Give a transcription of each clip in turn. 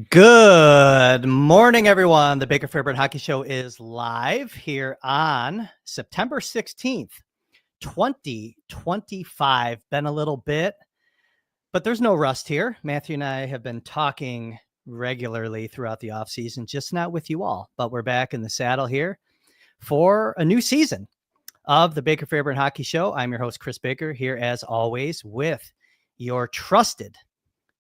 Good morning, everyone. The Baker Fairburn Hockey Show is live here on September 16th, 2025. Been a little bit, but there's no rust here. Matthew and I have been talking regularly throughout the offseason, just not with you all, but we're back in the saddle here for a new season of the Baker Fairburn Hockey Show. I'm your host, Kris Baker, here as always with your trusted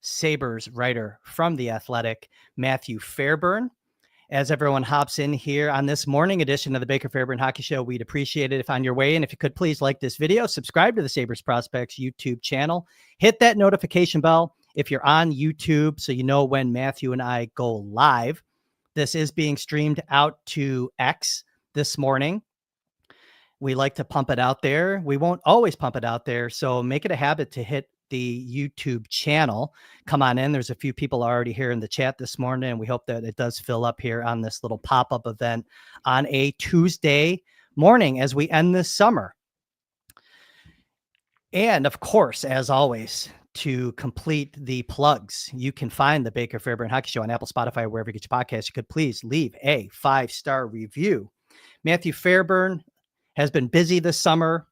Sabres writer from The Athletic, Matthew Fairburn. As everyone hops in here on this morning edition of the Baker Fairburn Hockey Show, we'd appreciate it if on your way, and if you could please like this video, subscribe to the Sabres Prospects YouTube channel, hit that notification bell if you're on YouTube so you know when Matthew and I go live. This is being streamed out to X this morning. We like to pump it out there. We won't always pump it out there, so make it a habit to hit the YouTube channel. Come on in. There's a few people already here in the chat this morning, and we hope that it does fill up here on this little pop-up event on a Tuesday morning as we end this summer. And of course, as always, to complete the plugs, you can find the Baker Fairburn Hockey Show on Apple, Spotify, wherever you get your podcasts. You could please leave a 5-star review. Matthew Fairburn has been busy this summer,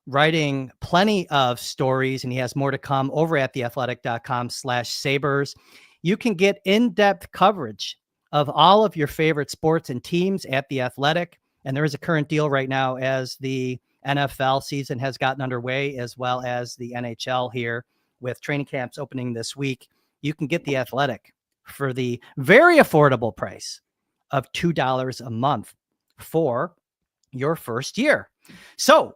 writing plenty of stories, and he has more to come over at theathletic.com/Sabres. You can get in-depth coverage of all of your favorite sports and teams at The Athletic. And there is a current deal right now as the NFL season has gotten underway, as well as the NHL here with training camps opening this week. You can get The Athletic for the very affordable price of $2 a month for your first year. So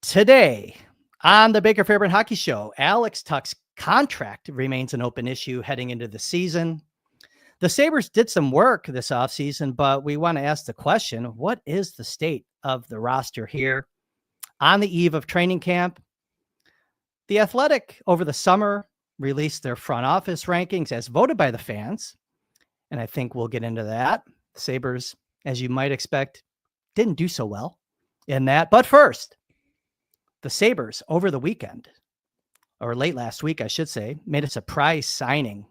today on the Baker Fairburn Hockey Show, Alex Tuch's contract remains an open issue heading into the season. The Sabres did some work this offseason, but we want to ask the question, what is the state of the roster here on the eve of training camp? The Athletic over the summer released their front office rankings as voted by the fans, and I think we'll get into that. The Sabres, as you might expect, didn't do so well in that. But first, the Sabres over the weekend, or late last week, I should say, made a surprise signing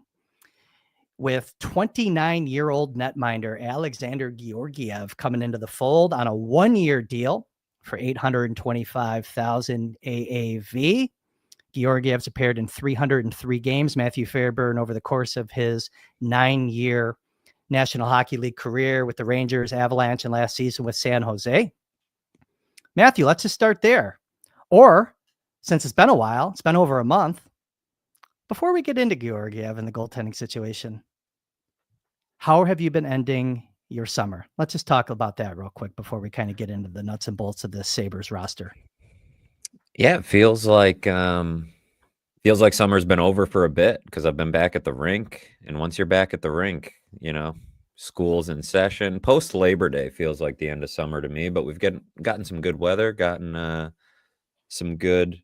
with 29-year-old netminder Alexander Georgiev coming into the fold on a one-year deal for $825,000 AAV. Georgiev's appeared in 303 games. Matthew Fairburn, over the course of his 9-year National Hockey League career with the Rangers, Avalanche, and last season with San Jose. Matthew, let's just start there. Or, since it's been a while, it's been over a month, before we get into Georgiev and the goaltending situation, how have you been ending your summer? Let's just talk about that real quick before we kind of get into the nuts and bolts of this Sabres roster. Yeah, it feels like summer's been over for a bit because I've been back at the rink. And once you're back at the rink, school's in session. Post Labor Day feels like the end of summer to me, but we've gotten some good weather, gotten some good,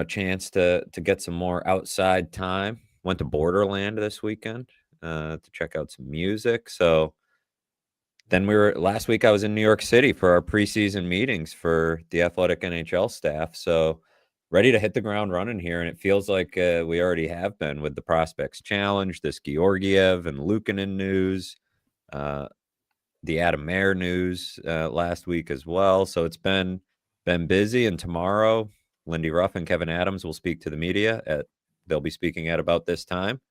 chance to get some more outside time. Went to Borderland this weekend to check out some music. So then last week I was in New York City for our preseason meetings for the Athletic NHL staff. So ready to hit the ground running here. And it feels like we already have been with the Prospects Challenge, this Georgiev and Luukkonen news, the Adam Mayer news last week as well. So it's been busy. And tomorrow, Lindy Ruff and Kevin Adams will speak to the media. They'll be speaking at about this time.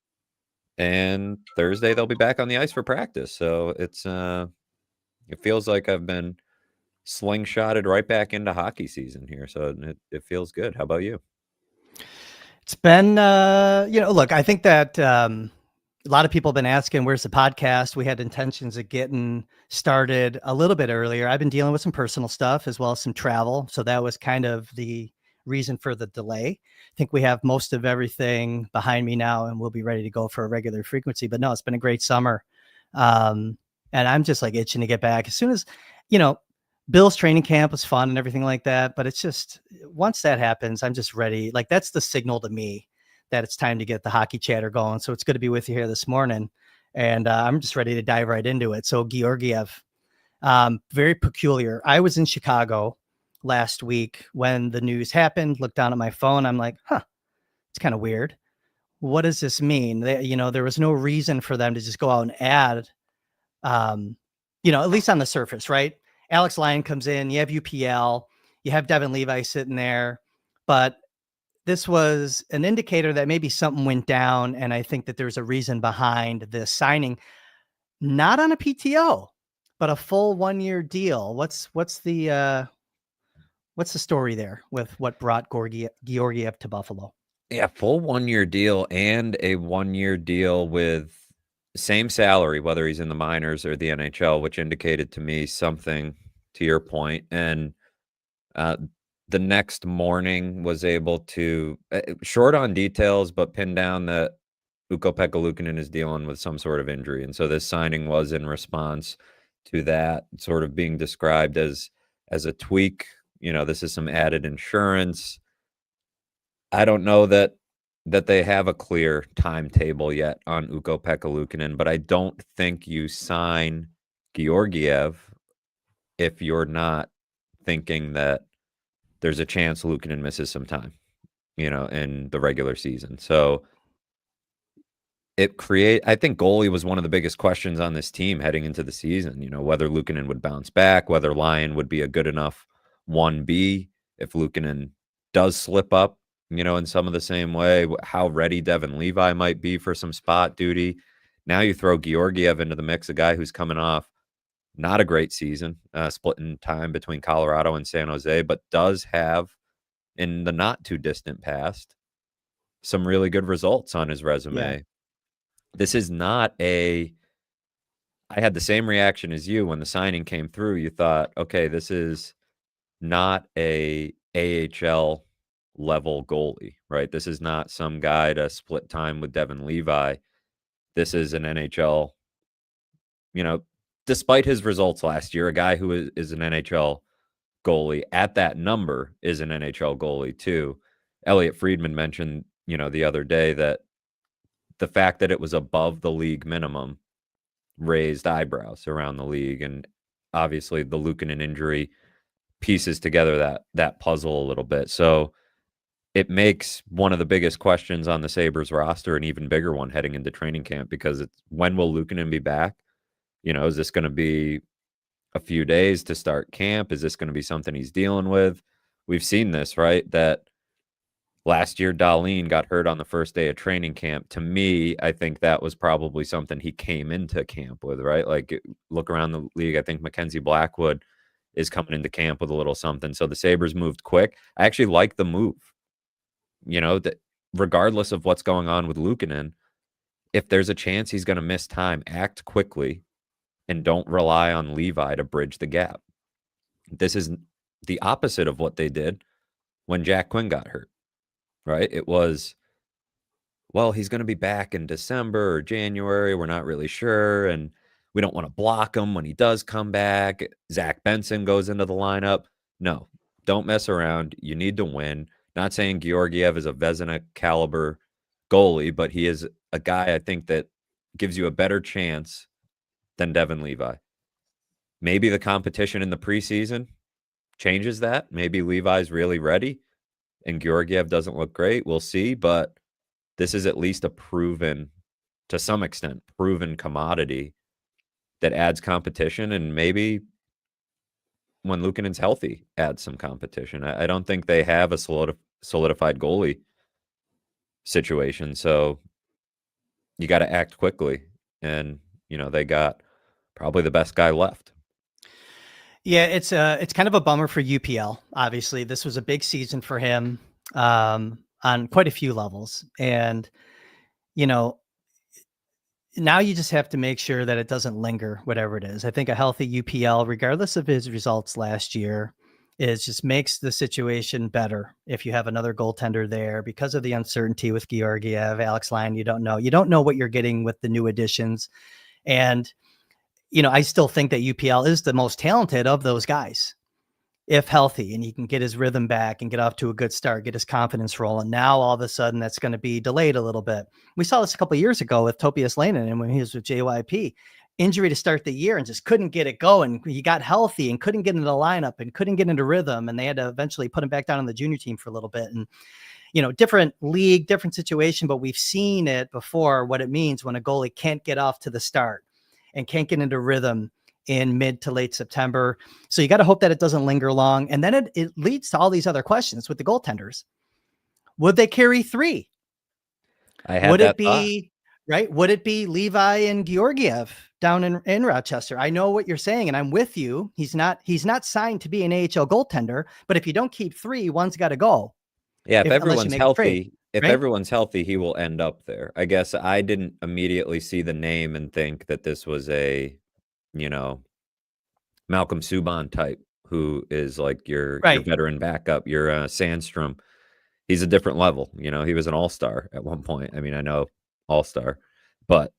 And Thursday, they'll be back on the ice for practice. So it feels like I've been slingshotted right back into hockey season here. So it feels good. How about you? It's been, look, I think that a lot of people have been asking, where's the podcast? We had intentions of getting started a little bit earlier. I've been dealing with some personal stuff as well as some travel. So that was kind of the reason for the delay. I think we have most of everything behind me now and we'll be ready to go for a regular frequency. But no, it's been a great summer. And I'm just like itching to get back as soon as, Bill's training camp was fun and everything like that. But it's just, once that happens, I'm just ready. Like that's the signal to me that it's time to get the hockey chatter going. So it's good to be with you here this morning. And I'm just ready to dive right into it. So Georgiev, very peculiar. I was in Chicago last week when the news happened, looked down at my phone. I'm like, it's kind of weird. what does this mean? There was no reason for them to just go out and add, at least on the surface, right? Alex Lyon comes in, you have UPL, you have Devin Levi sitting there, but this was an indicator that maybe something went down. And I think that there's a reason behind this signing, not on a PTO, but a full 1-year deal. What's the story there with what brought Georgiev to Buffalo? Yeah, full 1-year deal and a 1-year deal with same salary, whether he's in the minors or the NHL, which indicated to me something to your point. And the next morning was able to, short on details, but pin down that Ukko-Pekka Luukkonen is dealing with some sort of injury. And so this signing was in response to that, sort of being described as a tweak. This is some added insurance. I don't know that they have a clear timetable yet on Ukko-Pekka Luukkonen, but I don't think you sign Georgiev if you're not thinking that there's a chance Luukkonen misses some time, in the regular season. So I think goalie was one of the biggest questions on this team heading into the season, whether Luukkonen would bounce back, whether Lyon would be a good enough 1B if Luukkonen does slip up, in some of the same way, how ready Devin Levi might be for some spot duty. Now you throw Georgiev into the mix, a guy who's coming off not a great season, splitting time between Colorado and San Jose, but does have, in the not too distant past, some really good results on his resume. Yeah. This is not I had the same reaction as you when the signing came through. You thought, okay, this is not a AHL level goalie, right? This is not some guy to split time with Devin Levi. This is an NHL, despite his results last year, a guy who is an NHL goalie at that number is an NHL goalie too. Elliot Friedman mentioned, the other day that the fact that it was above the league minimum raised eyebrows around the league. And obviously the Luukkonen injury pieces together that puzzle a little bit. So it makes one of the biggest questions on the Sabres roster an even bigger one heading into training camp, because it's when will Luukkonen be back? Is this going to be a few days to start camp? Is this going to be something he's dealing with? We've seen this, right? That last year, Dahlin got hurt on the first day of training camp. To me, I think that was probably something he came into camp with, right? Like, look around the league. I think Mackenzie Blackwood is coming into camp with a little something. So the Sabres moved quick. I actually like the move. That regardless of what's going on with Luukkonen, if there's a chance he's going to miss time, act quickly and don't rely on Levi to bridge the gap. This is the opposite of what they did when Jack Quinn got hurt, right? It was, well, he's going to be back in December or January. We're not really sure. And we don't want to block him when he does come back. Zach Benson goes into the lineup. No, don't mess around. You need to win. Not saying Georgiev is a Vezina caliber goalie, but he is a guy I think that gives you a better chance than Devin Levi. Maybe the competition in the preseason changes that. Maybe Levi's really ready and Georgiev doesn't look great. We'll see, but this is at least a proven, to some extent, proven commodity that adds competition, and maybe when Luukkonen's healthy, adds some competition. I don't think they have a solidified goalie situation, so you got to act quickly, and they got probably the best guy left. Yeah, it's kind of a bummer for UPL. Obviously, this was a big season for him on quite a few levels, and now you just have to make sure that it doesn't linger, whatever it is. I think a healthy UPL, regardless of his results last year, just makes the situation better if you have another goaltender there, because of the uncertainty with Georgiev, Alex Lyon. You don't know what you're getting with the new additions. And, I still think that UPL is the most talented of those guys, if healthy, and he can get his rhythm back and get off to a good start, get his confidence rolling. Now, all of a sudden, that's going to be delayed a little bit. We saw this a couple of years ago with Topias Leinonen, and when he was with JYP, injury to start the year and just couldn't get it going. He got healthy and couldn't get into the lineup and couldn't get into rhythm, and they had to eventually put him back down on the junior team for a little bit. And different league, different situation, but we've seen it before, what it means when a goalie can't get off to the start and can't get into rhythm in mid to late September. So you got to hope that it doesn't linger long. And then it leads to all these other questions with the goaltenders. Would they carry 3? I had Would that it thought. be right? Would it be Levi and Georgiev down in Rochester? I know what you're saying, and I'm with you. He's not signed to be an AHL goaltender, but if you don't keep 3, one's got to go. Yeah, Unless you make a trade, if right? everyone's healthy, he will end up there. I guess I didn't immediately see the name and think that this was a, Malcolm Subban type who is like your Right. veteran backup, your Sandstrom. He's a different level. He was an all-star at one point. I mean, I know all-star, but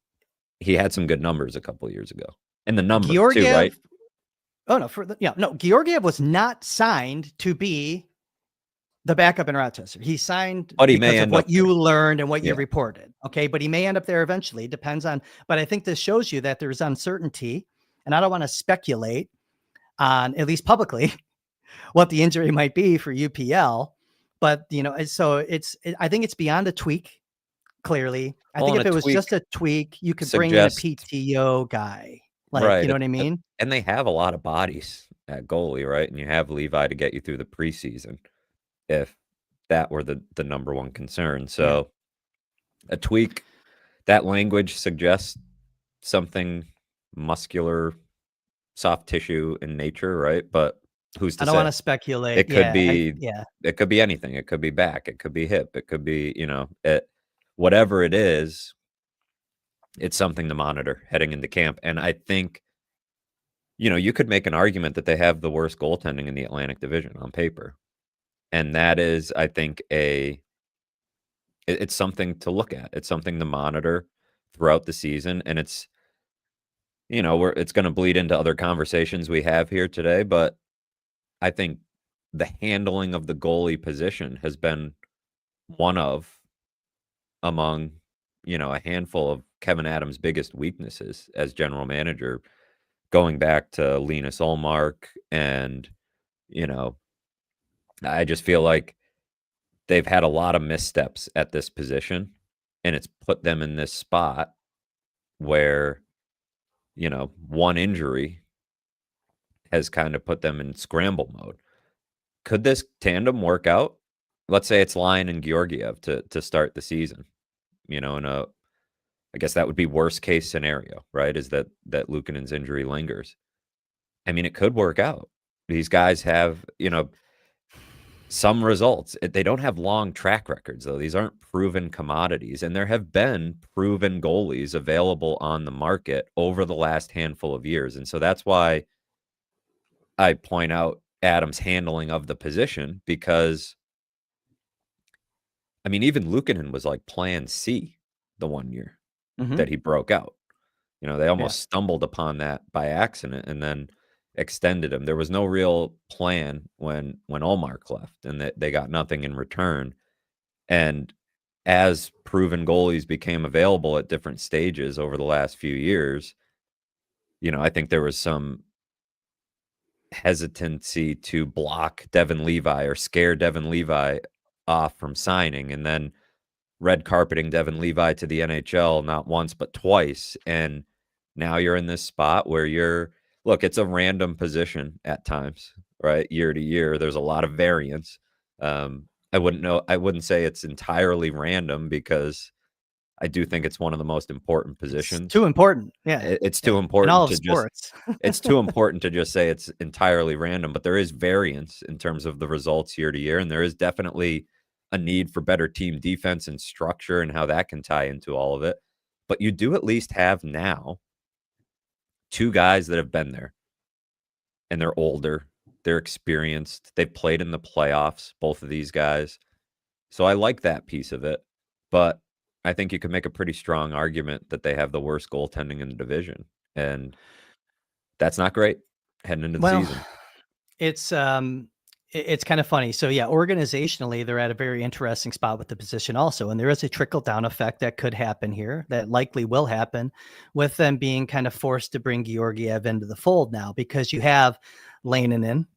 he had some good numbers a couple of years ago. And the numbers too, right? Georgiev. Oh no, Georgiev was not signed to be the backup in Rochester. He signed But he may because of end what up you there. learned and what you Yeah. reported. Okay. But he may end up there eventually. Depends on, but I think this shows you that there's uncertainty, and I don't want to speculate on, at least publicly, what the injury might be for UPL. But, so I think it's beyond a tweak. Clearly, I think and if a it was tweak just a tweak, you could bring in a suggests PTO guy. Like, right. you know what I mean? And they have a lot of bodies at goalie, right? And you have Levi to get you through the preseason if that were the number one concern. So a tweak, that language suggests something muscular, soft tissue in nature, right? But who's to I don't say? want to speculate. It could be It could be anything. It could be back, it could be hip, it could be, whatever it is, it's something to monitor heading into camp. And I think, you could make an argument that they have the worst goaltending in the Atlantic Division on paper. And that is, I think, it's something to look at. It's something to monitor throughout the season. And it's, it's going to bleed into other conversations we have here today. But I think the handling of the goalie position has been one of among, a handful of Kevin Adams' biggest weaknesses as general manager, going back to Linus Ullmark. And, I just feel like they've had a lot of missteps at this position, and it's put them in this spot where, one injury has kind of put them in scramble mode. Could this tandem work out? Let's say it's Lyon and Georgiev to start the season, I guess that would be worst case scenario, right? Is that Luukkonen's injury lingers. I mean, it could work out. These guys have, some results. They don't have long track records, though. These aren't proven commodities, and there have been proven goalies available on the market over the last handful of years. And so that's why I point out Adams' handling of the position, because, I mean, even Luukkonen was like plan C the one year that he broke out. They almost stumbled upon that by accident and then extended him. There was no real plan when Ullmark left, and they got nothing in return. And as proven goalies became available at different stages over the last few years, I think there was some hesitancy to block Devin Levi or scare Devin Levi off from signing, and then red carpeting Devin Levi to the NHL not once but twice. And now you're in this spot where look, it's a random position at times, right? Year to year, there's a lot of variance. I wouldn't say it's entirely random, because I do think it's one of the most important positions. It's too important. Yeah. It's too important in all to of sports. it's too important to just say it's entirely random, but there is variance in terms of the results year to year. And there is definitely a need for better team defense and structure and how that can tie into all of it. But you do at least have now 2 guys that have been there, and they're older, they're experienced, they've played in the playoffs, both of these guys. So I like that piece of it, but I think you can make a pretty strong argument that they have the worst goaltending in the division, and that's not great heading into the season. It's kind of funny. So organizationally, they're at a very interesting spot with the position also. And there is a trickle down effect that could happen here, that likely will happen, with them being kind of forced to bring Georgiev into the fold now, because you have Leinonen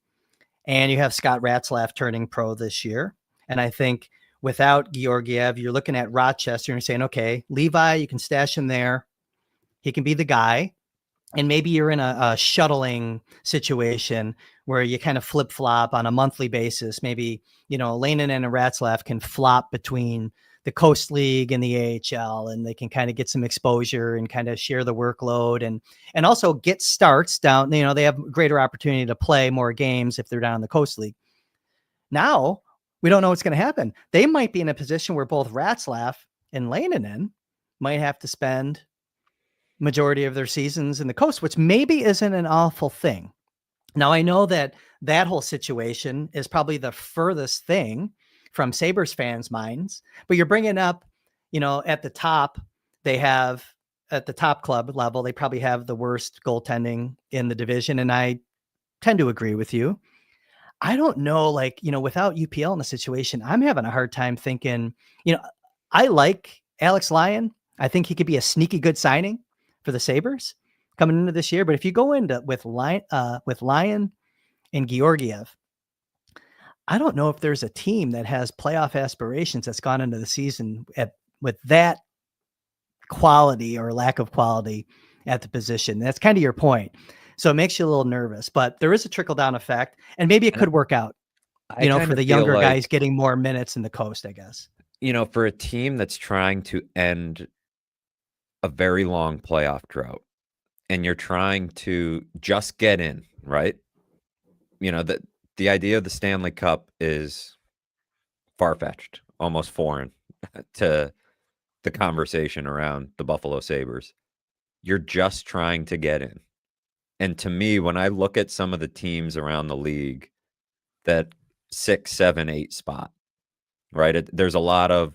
and you have Scott Ratzlaff turning pro this year. And I think without Georgiev, you're looking at Rochester and you're saying, okay, Levi, you can stash him there. He can be the guy. And maybe you're in a shuttling situation where you kind of flip flop on a monthly basis. Maybe, Lanin and Ratzlaff can flop between the Coast League and the AHL, and they can kind of get some exposure and kind of share the workload and also get starts down. They have greater opportunity to play more games if they're down in the Coast League. Now, we don't know what's going to happen. They might be in a position where both Ratzlaff and Lanin might have to spend majority of their seasons in the Coast, which maybe isn't an awful thing. Now, I know that whole situation is probably the furthest thing from Sabres fans' minds, but you're bringing up, at the top, at the top club level, they probably have the worst goaltending in the division. And I tend to agree with you. I don't know, without UPL in the situation, I'm having a hard time thinking, I like Alex Lyon. I think he could be a sneaky good signing for the Sabres coming into this year. But if you go into with Lyon and Georgiev, I don't know if there's a team that has playoff aspirations that's gone into the season with that quality or lack of quality at the position. That's kind of your point. So it makes you a little nervous, but there is a trickle down effect, and maybe it could work out, for the younger guys getting more minutes in the Coast, I guess. For a team that's trying to end a very long playoff drought and you're trying to just get in, right? The idea of the Stanley Cup is far-fetched, almost foreign to the conversation around the Buffalo Sabres. You're just trying to get in. And to me, when I look at some of the teams around the league, that 6, 7, 8 spot, right? There's a lot of,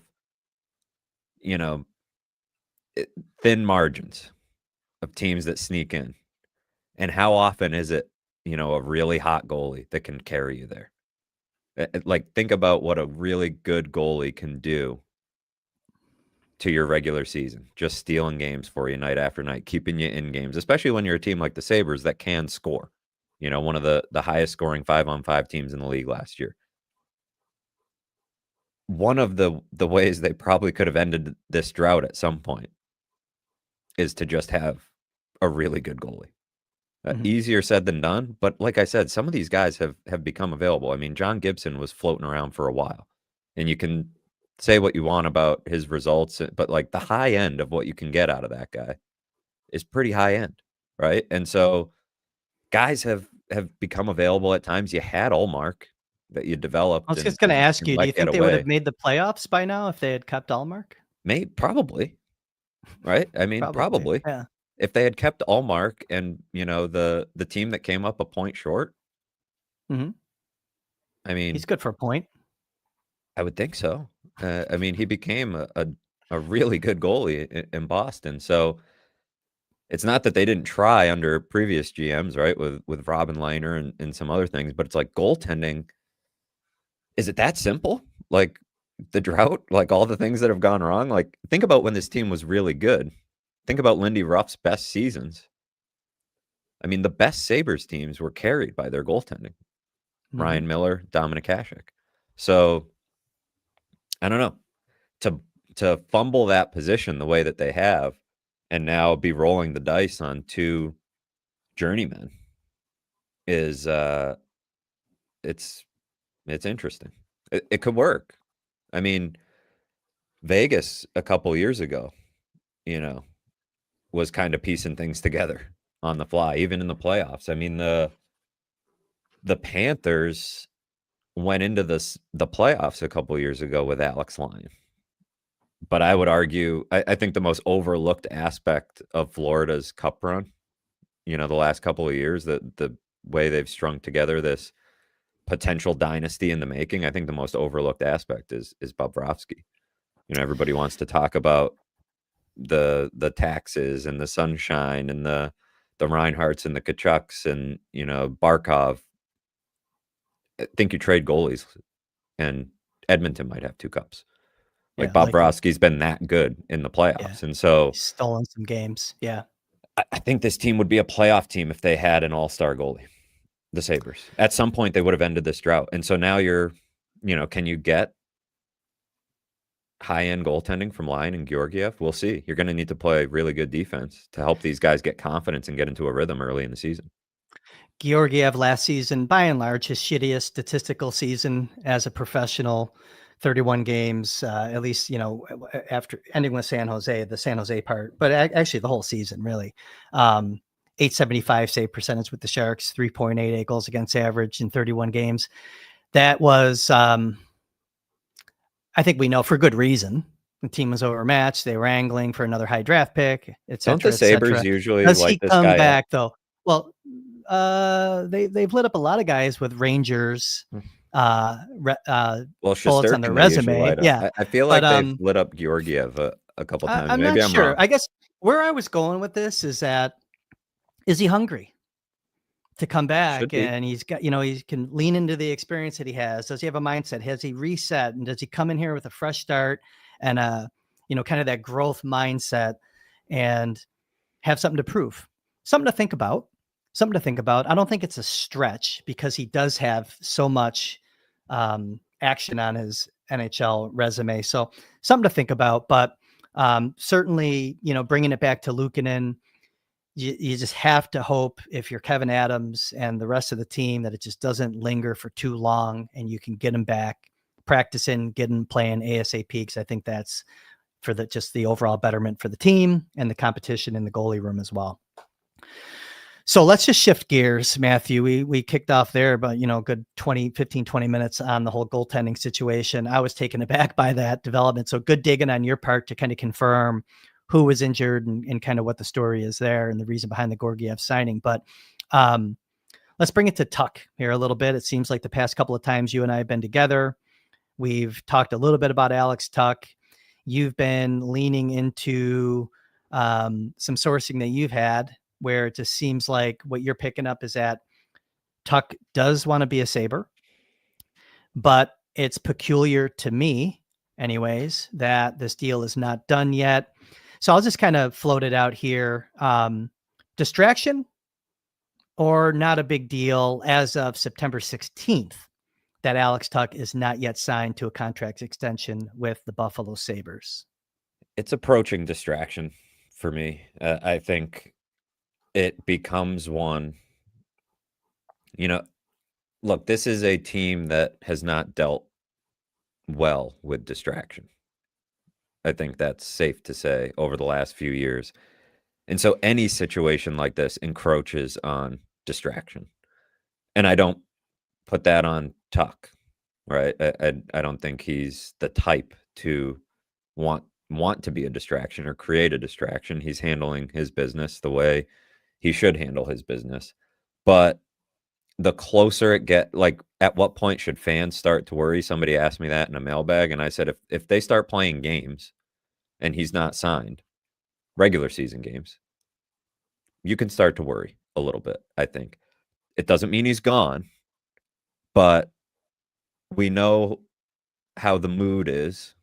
thin margins of teams that sneak in. And how often is it, a really hot goalie that can carry you there? Think about what a really good goalie can do to your regular season, just stealing games for you night after night, keeping you in games, especially when you're a team like the Sabres that can score. One of the highest scoring 5-on-5 teams in the league last year. One of the ways they probably could have ended this drought at some point is to just have a really good goalie. Easier said than done, but like I said, some of these guys have become available. I mean, John Gibson was floating around for a while, and you can say what you want about his results, but the high end of what you can get out of that guy is pretty high end, right? And so guys have become available at times. You had Ullmark that you developed. I was just going to ask you, do you think they would have made the playoffs by now if they had kept Ullmark? Probably, right? I mean, probably. Yeah. If they had kept Ullmark and, the team that came up a point short, I mean, he's good for a point. I would think so. I mean, he became a really good goalie in Boston. So it's not that they didn't try under previous GMs, right? With Robin Lehner and some other things, but it's goaltending. Is it that simple? The drought, all the things that have gone wrong. Think about when this team was really good. Think about Lindy Ruff's best seasons. I mean, the best Sabres teams were carried by their goaltending. Ryan Miller, Dominik Hasek. So I don't know. To fumble that position the way that they have and now be rolling the dice on 2 journeymen is it's interesting. It could work. I mean, Vegas a couple years ago, was kind of piecing things together on the fly, even in the playoffs. I mean, the Panthers went into the playoffs a couple years ago with Alex Lyon. But I would argue, I think the most overlooked aspect of Florida's cup run, the last couple of years, the way they've strung together this potential dynasty in the making, I think the most overlooked aspect is Bobrovsky. Everybody wants to talk about the taxes and the sunshine and the Reinhardts and the Kachucks and Barkov. I think you trade goalies, and Edmonton might have 2 cups. Bobrovsky's been that good in the playoffs, and so he's stolen some games. Yeah, I think this team would be a playoff team if they had an all-star goalie. The Sabres at some point they would have ended this drought, and so now you're, can you get high-end goaltending from Lyon and Georgiev, we'll see. You're going to need to play really good defense to help these guys get confidence and get into a rhythm early in the season. Georgiev last season, by and large, his shittiest statistical season as a professional. 31 games, at least, after ending with San Jose, the San Jose part, but actually the whole season, really. 875 save percentage with the Sharks, 3.88 goals against average in 31 games. That was, I think we know for good reason. The team was overmatched. They were angling for another high draft pick, et Don't the cetera, et Sabres cetera. usually Does light he this come guy up? back, though? Well, they've lit up a lot of guys with Rangers Well, bullets on their Shesterkin they usually resume. light up. Yeah. I feel But like they've lit up Georgiev a couple times. I'm Maybe not I'm sure. wrong. I guess where I was going with this is that, is he hungry to come back? Should be. And he's got, he can lean into the experience that he has. Does he have a mindset? Has he reset? And does he come in here with a fresh start and kind of that growth mindset and have something to prove, something to think about, I don't think it's a stretch because he does have so much action on his NHL resume. So something to think about, but certainly, bringing it back to Luukkonen, you just have to hope, if you're Kevin Adams and the rest of the team, that it just doesn't linger for too long and you can get him back practicing, get him playing ASAP. Because I think that's for just the overall betterment for the team and the competition in the goalie room as well. So let's just shift gears, Matthew. We kicked off there, but good 15, 20 minutes on the whole goaltending situation. I was taken aback by that development. So good digging on your part to kind of confirm who was injured and kind of what the story is there and the reason behind the Georgiev signing. But let's bring it to Tuch here a little bit. It seems like the past couple of times you and I have been together, we've talked a little bit about Alex Tuch. You've been leaning into some sourcing that you've had where it just seems like what you're picking up is that Tuch does want to be a Sabre, but it's peculiar to me anyways, that this deal is not done yet. So I'll just kind of float it out here. Distraction or not a big deal as of September 16th, that Alex Tuch is not yet signed to a contract extension with the Buffalo Sabres. It's approaching distraction for me. I think it becomes one. Look, this is a team that has not dealt well with distraction. I think that's safe to say over the last few years. And so any situation like this encroaches on distraction. And I don't put that on Tuch, right? I don't think he's the type to want to be a distraction or create a distraction. He's handling his business the way he should handle his business. But the closer it at what point should fans start to worry? Somebody asked me that in a mailbag, and I said, if they start playing games and he's not signed, regular season games, you can start to worry a little bit, I think. It doesn't mean he's gone, but we know how the mood is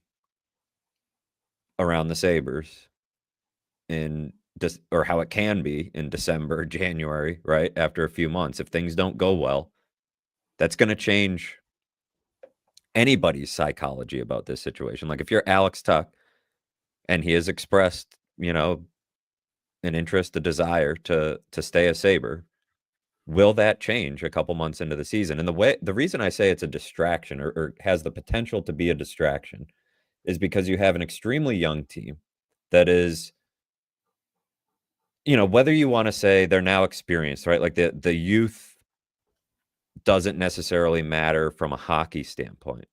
around the Sabres or how it can be in December, January, right? After a few months. If things don't go well, that's going to change anybody's psychology about this situation. Like if you're Alex Tuch and he has expressed, an interest, a desire to stay a Sabre, will that change a couple months into the season? And the reason I say it's a distraction or has the potential to be a distraction is because you have an extremely young team that is, whether you want to say they're now experienced, right? Like the youth doesn't necessarily matter from a hockey standpoint.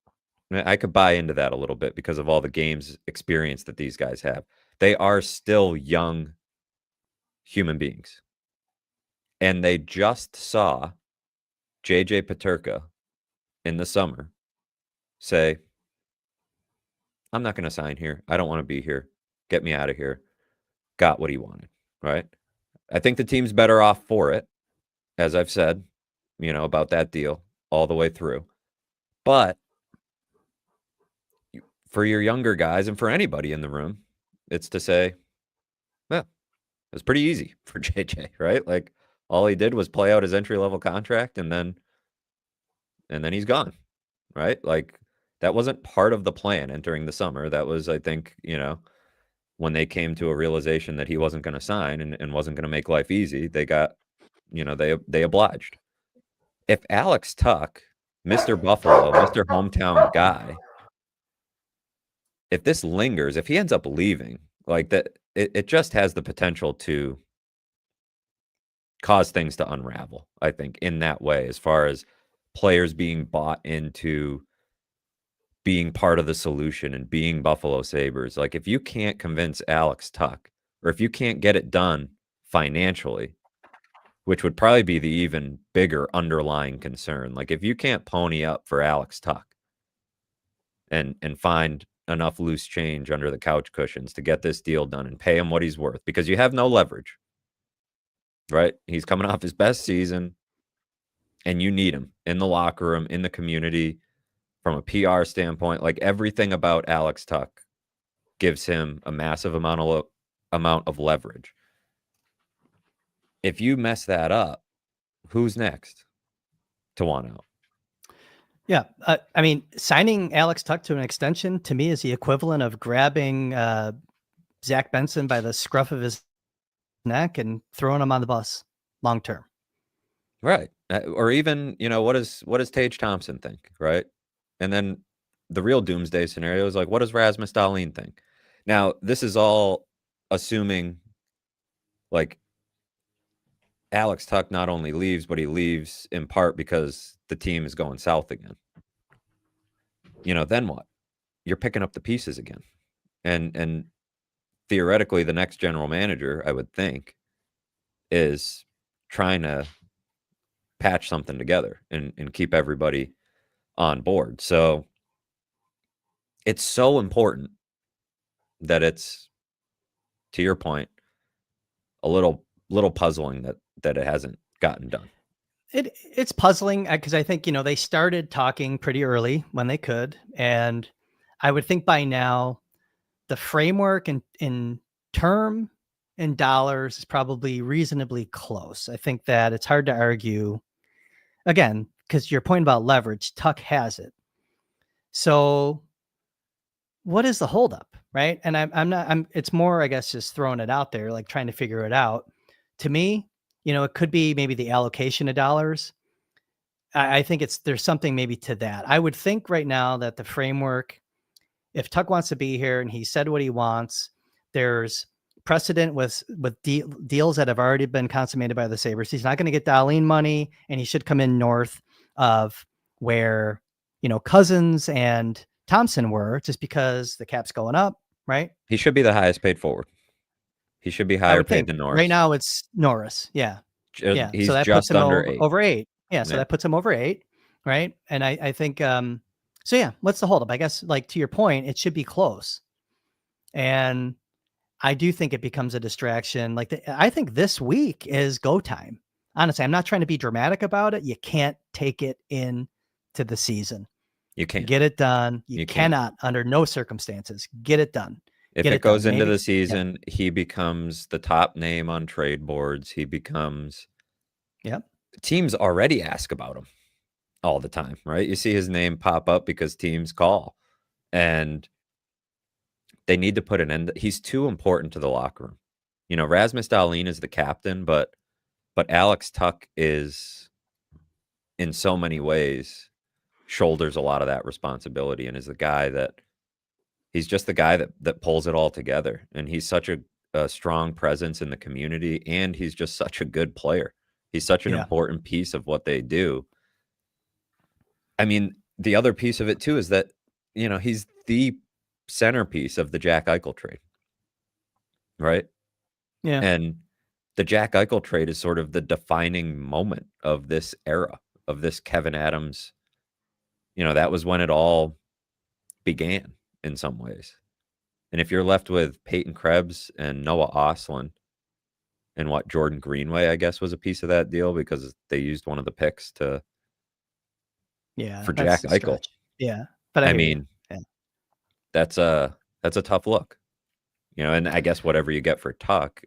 I could buy into that a little bit because of all the games experience that these guys have. They are still young human beings. And they just saw JJ Peterka in the summer say, I'm not going to sign here. I don't want to be here. Get me out of here. Got what he wanted, right? I think the team's better off for it, as I've said, about that deal all the way through. But for your younger guys and for anybody in the room, it's to say, well, it's pretty easy for JJ, right? Like all he did was play out his entry-level contract and then he's gone, right? Like That wasn't part of the plan entering the summer. That was, I think, when they came to a realization that he wasn't going to sign and wasn't going to make life easy, they got, they obliged. If Alex Tuch, Mr. Buffalo, Mr. Hometown guy, if this lingers, if he ends up leaving, like that, it just has the potential to cause things to unravel, I think, in that way, as far as players being bought into being part of the solution and being Buffalo Sabres. Like, if you can't convince Alex Tuch, or if you can't get it done financially, which would probably be the even bigger underlying concern. Like, if you can't pony up for Alex Tuch and find enough loose change under the couch cushions to get this deal done and pay him what he's worth, because you have no leverage, right? He's coming off his best season, and you need him in the locker room, in the community, from a PR standpoint. Like, everything about Alex Tuch gives him a massive amount of leverage. If you mess that up, who's next to want out? Yeah. I mean, signing Alex Tuch to an extension to me is the equivalent of grabbing Zach Benson by the scruff of his neck and throwing him on the bus long term. Right. Or even, what does Tage Thompson think? Right. And then the real doomsday scenario is like, what does Rasmus Dahlin think? Now, this is all assuming like Alex Tuch not only leaves, but he leaves in part because the team is going south again. Then what? You're picking up the pieces again. And theoretically, the next general manager, I would think, is trying to patch something together and keep everybody on board. So it's so important that it's, to your point, a little puzzling that it hasn't gotten done. It's puzzling because I think, they started talking pretty early when they could. And I would think by now the framework in term and dollars is probably reasonably close. I think that it's hard to argue, again, because your point about leverage, Tuch has it. So what is the holdup, right? And it's more, I guess, just throwing it out there, like trying to figure it out. To me, it could be maybe the allocation of dollars. I think there's something maybe to that. I would think right now that the framework, if Tuch wants to be here and he said what he wants, there's precedent with deals that have already been consummated by the Sabres. He's not going to get Dahlin money, and he should come in north of where, Cousins and Thompson were, just because the cap's going up, right? He should be the highest paid forward. He should be higher paid than Norris. Right now it's Norris. Yeah. He's so that just puts him under over 8. Yeah. So that puts him over 8. Right. And I think, so yeah, what's the holdup? I guess, like, to your point, it should be close. And I do think it becomes a distraction. Like, I think this week is go time. Honestly, I'm not trying to be dramatic about it. You can't take it in to the season. You can't get it done. You cannot, under no circumstances, get it done. If it goes into the season, he becomes the top name on trade boards. He becomes. Yep. Teams already ask about him all the time, right? You see his name pop up because teams call, and they need to put an end. He's too important to the locker room. Rasmus Dahlin is the captain, but Alex Tuch is, in so many ways, shoulders a lot of that responsibility, and is the guy that. He's just the guy that pulls it all together. And he's such a strong presence in the community, and he's just such a good player. He's such an important piece of what they do. I mean, the other piece of it too is that, he's the centerpiece of the Jack Eichel trade. Right? Yeah. And the Jack Eichel trade is sort of the defining moment of this era, of this Kevyn Adams. That was when it all began. In some ways. And if you're left with Peyton Krebs and Noah Ostlund and Jordan Greenway, I guess, was a piece of that deal because they used one of the picks for Jack Eichel. Yeah. But I mean, that's a tough look, and I guess whatever you get for Tuch,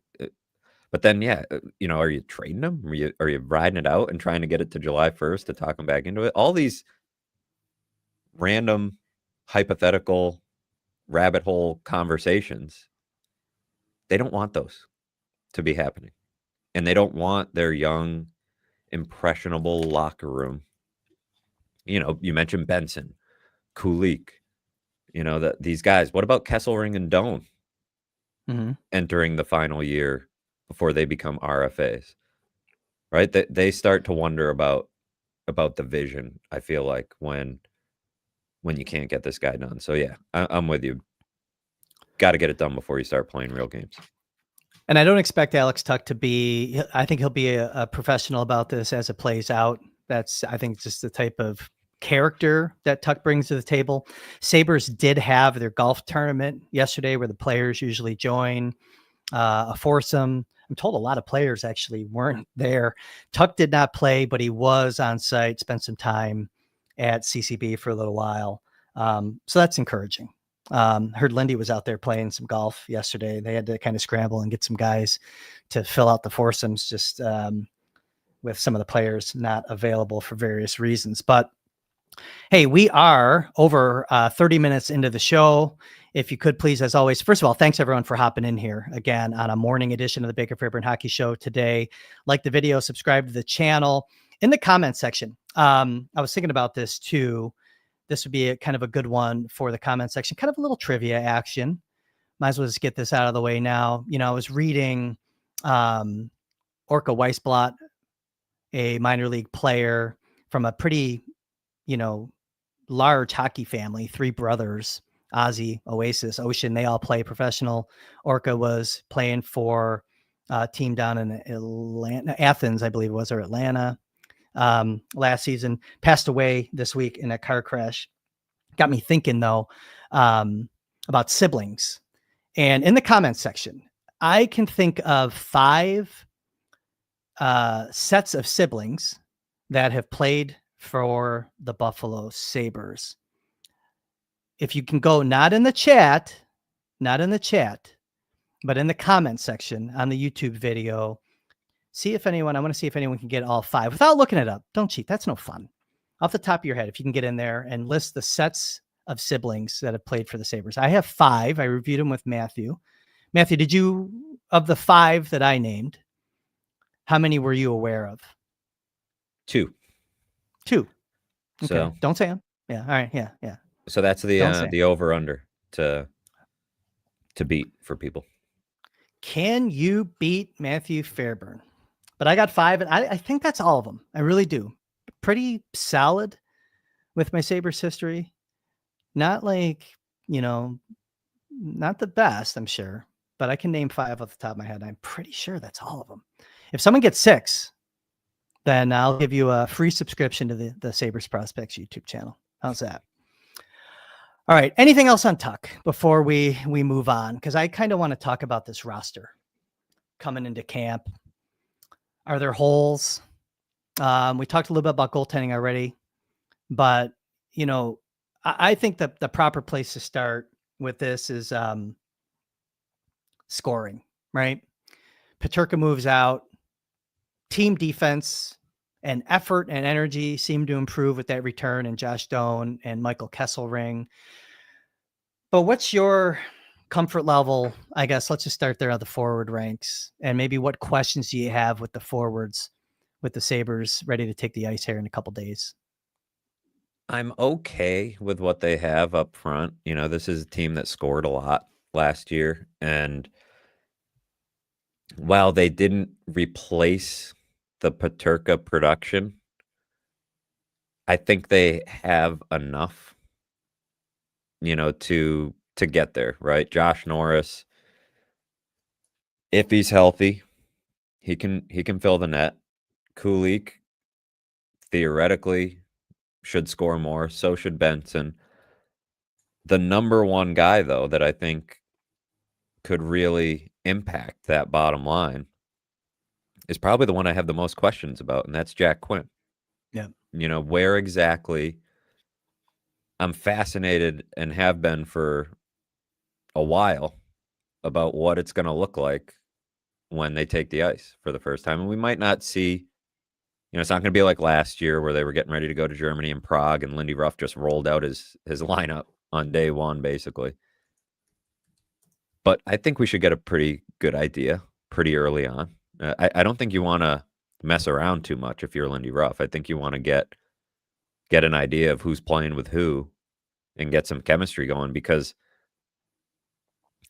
but then, are you trading him? Are you riding it out and trying to get it to July 1st to talk him back into it? All these random hypothetical rabbit hole conversations, they don't want those to be happening. And they don't want their young, impressionable locker room. You mentioned Benson, Kulik, these guys. What about Kesselring and Doan entering the final year before they become RFAs? Right? They start to wonder about the vision, I feel like, when you can't get this guy done. So yeah, I'm with you. Got to get it done before you start playing real games. And I don't expect Alex Tuch to be, I think he'll be a professional about this as it plays out. That's, I think, just the type of character that Tuch brings to the table. Sabres did have their golf tournament yesterday where the players usually join a foursome. I'm told a lot of players actually weren't there. Tuch did not play, but he was on site, spent some time at CCB for a little while. So that's encouraging. Heard Lindy was out there playing some golf yesterday. They had to kind of scramble and get some guys to fill out the foursomes just with some of the players not available for various reasons. But hey, we are over 30 minutes into the show. If you could please, as always, first of all, thanks everyone for hopping in here again on a morning edition of the Baker Fairburn Hockey Show today. Like the video, subscribe to the channel. In the comment section, I was thinking about this too. This would be kind of a good one for the comment section, kind of a little trivia action. Might as well just get this out of the way now. I was reading Orca Weissblatt, a minor league player from a pretty, large hockey family, 3 brothers, Ozzy, Oasis, Ocean, they all play professional. Orca was playing for a team down in Athens, I believe it was, or Atlanta. Last season, passed away this week in a car crash. Got me thinking though, about siblings. And in the comments section, I can think of 5 sets of siblings that have played for the Buffalo Sabres. If you can go not in the chat, but in the comment section on the YouTube video, I want to see if anyone can get all 5 without looking it up. Don't cheat. That's no fun. Off the top of your head, if you can get in there and list the sets of siblings that have played for the Sabres. I have 5. I reviewed them with Matthew. Matthew, of the 5 that I named, how many were you aware of? 2. Okay. So don't say them. Yeah. All right. Yeah. So that's the over under to beat for people. Can you beat Matthew Fairburn? But I got 5, and I think that's all of them. I really do. Pretty solid with my Sabres history. Not like, not the best, I'm sure, but I can name 5 off the top of my head. I'm pretty sure that's all of them. If someone gets 6, then I'll give you a free subscription to the Sabres Prospects YouTube channel. How's that? All right. Anything else on Tuch before we move on? Because I kind of want to talk about this roster coming into camp. Are there holes? We talked a little bit about goaltending already, but I think that the proper place to start with this is scoring, right? Peterka moves out. Team defense and effort and energy seem to improve with that return and Josh Doan and Michael Kesselring. But what's your comfort level? I guess let's just start there on the forward ranks, and maybe what questions do you have with the forwards, with the Sabres ready to take the ice here in a couple days? I'm okay with what they have up front. This is a team that scored a lot last year, and while they didn't replace the Peterka production, I think they have enough, to get there, right? Josh Norris, if he's healthy, he can fill the net. Kulik theoretically should score more. So should Benson. The number one guy, though, that I think could really impact that bottom line is probably the one I have the most questions about, and that's Jack Quinn. Yeah. Where exactly? I'm fascinated and have been for a while about what it's going to look like when they take the ice for the first time. And we might not see, it's not going to be like last year where they were getting ready to go to Germany and Prague and Lindy Ruff just rolled out his lineup on day one, basically. But I think we should get a pretty good idea pretty early on. I don't think you want to mess around too much if you're Lindy Ruff. I think you want to get an idea of who's playing with who and get some chemistry going, because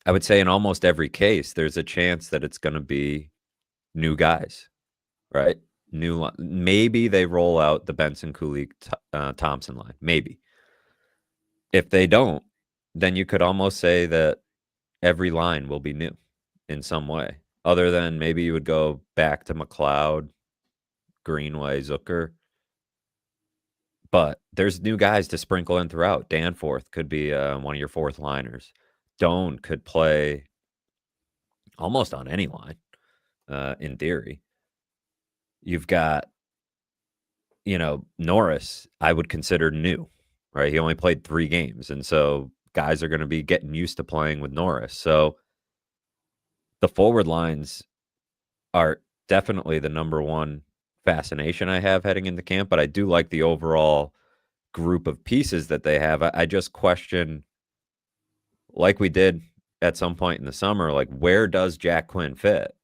I would say in almost every case, there's a chance that it's going to be new guys, right? Maybe they roll out the Benson, Kulik, Thompson line. Maybe. If they don't, then you could almost say that every line will be new in some way, other than maybe you would go back to McLeod, Greenway, Zucker. But there's new guys to sprinkle in throughout. Danforth could be one of your fourth liners. Doan could play almost on any line, in theory. You've got, Norris, I would consider new, right? He only played 3 games. And so guys are going to be getting used to playing with Norris. So the forward lines are definitely the number one fascination I have heading into camp, but I do like the overall group of pieces that they have. I just question, like we did at some point in the summer, like, where does Jack Quinn fit?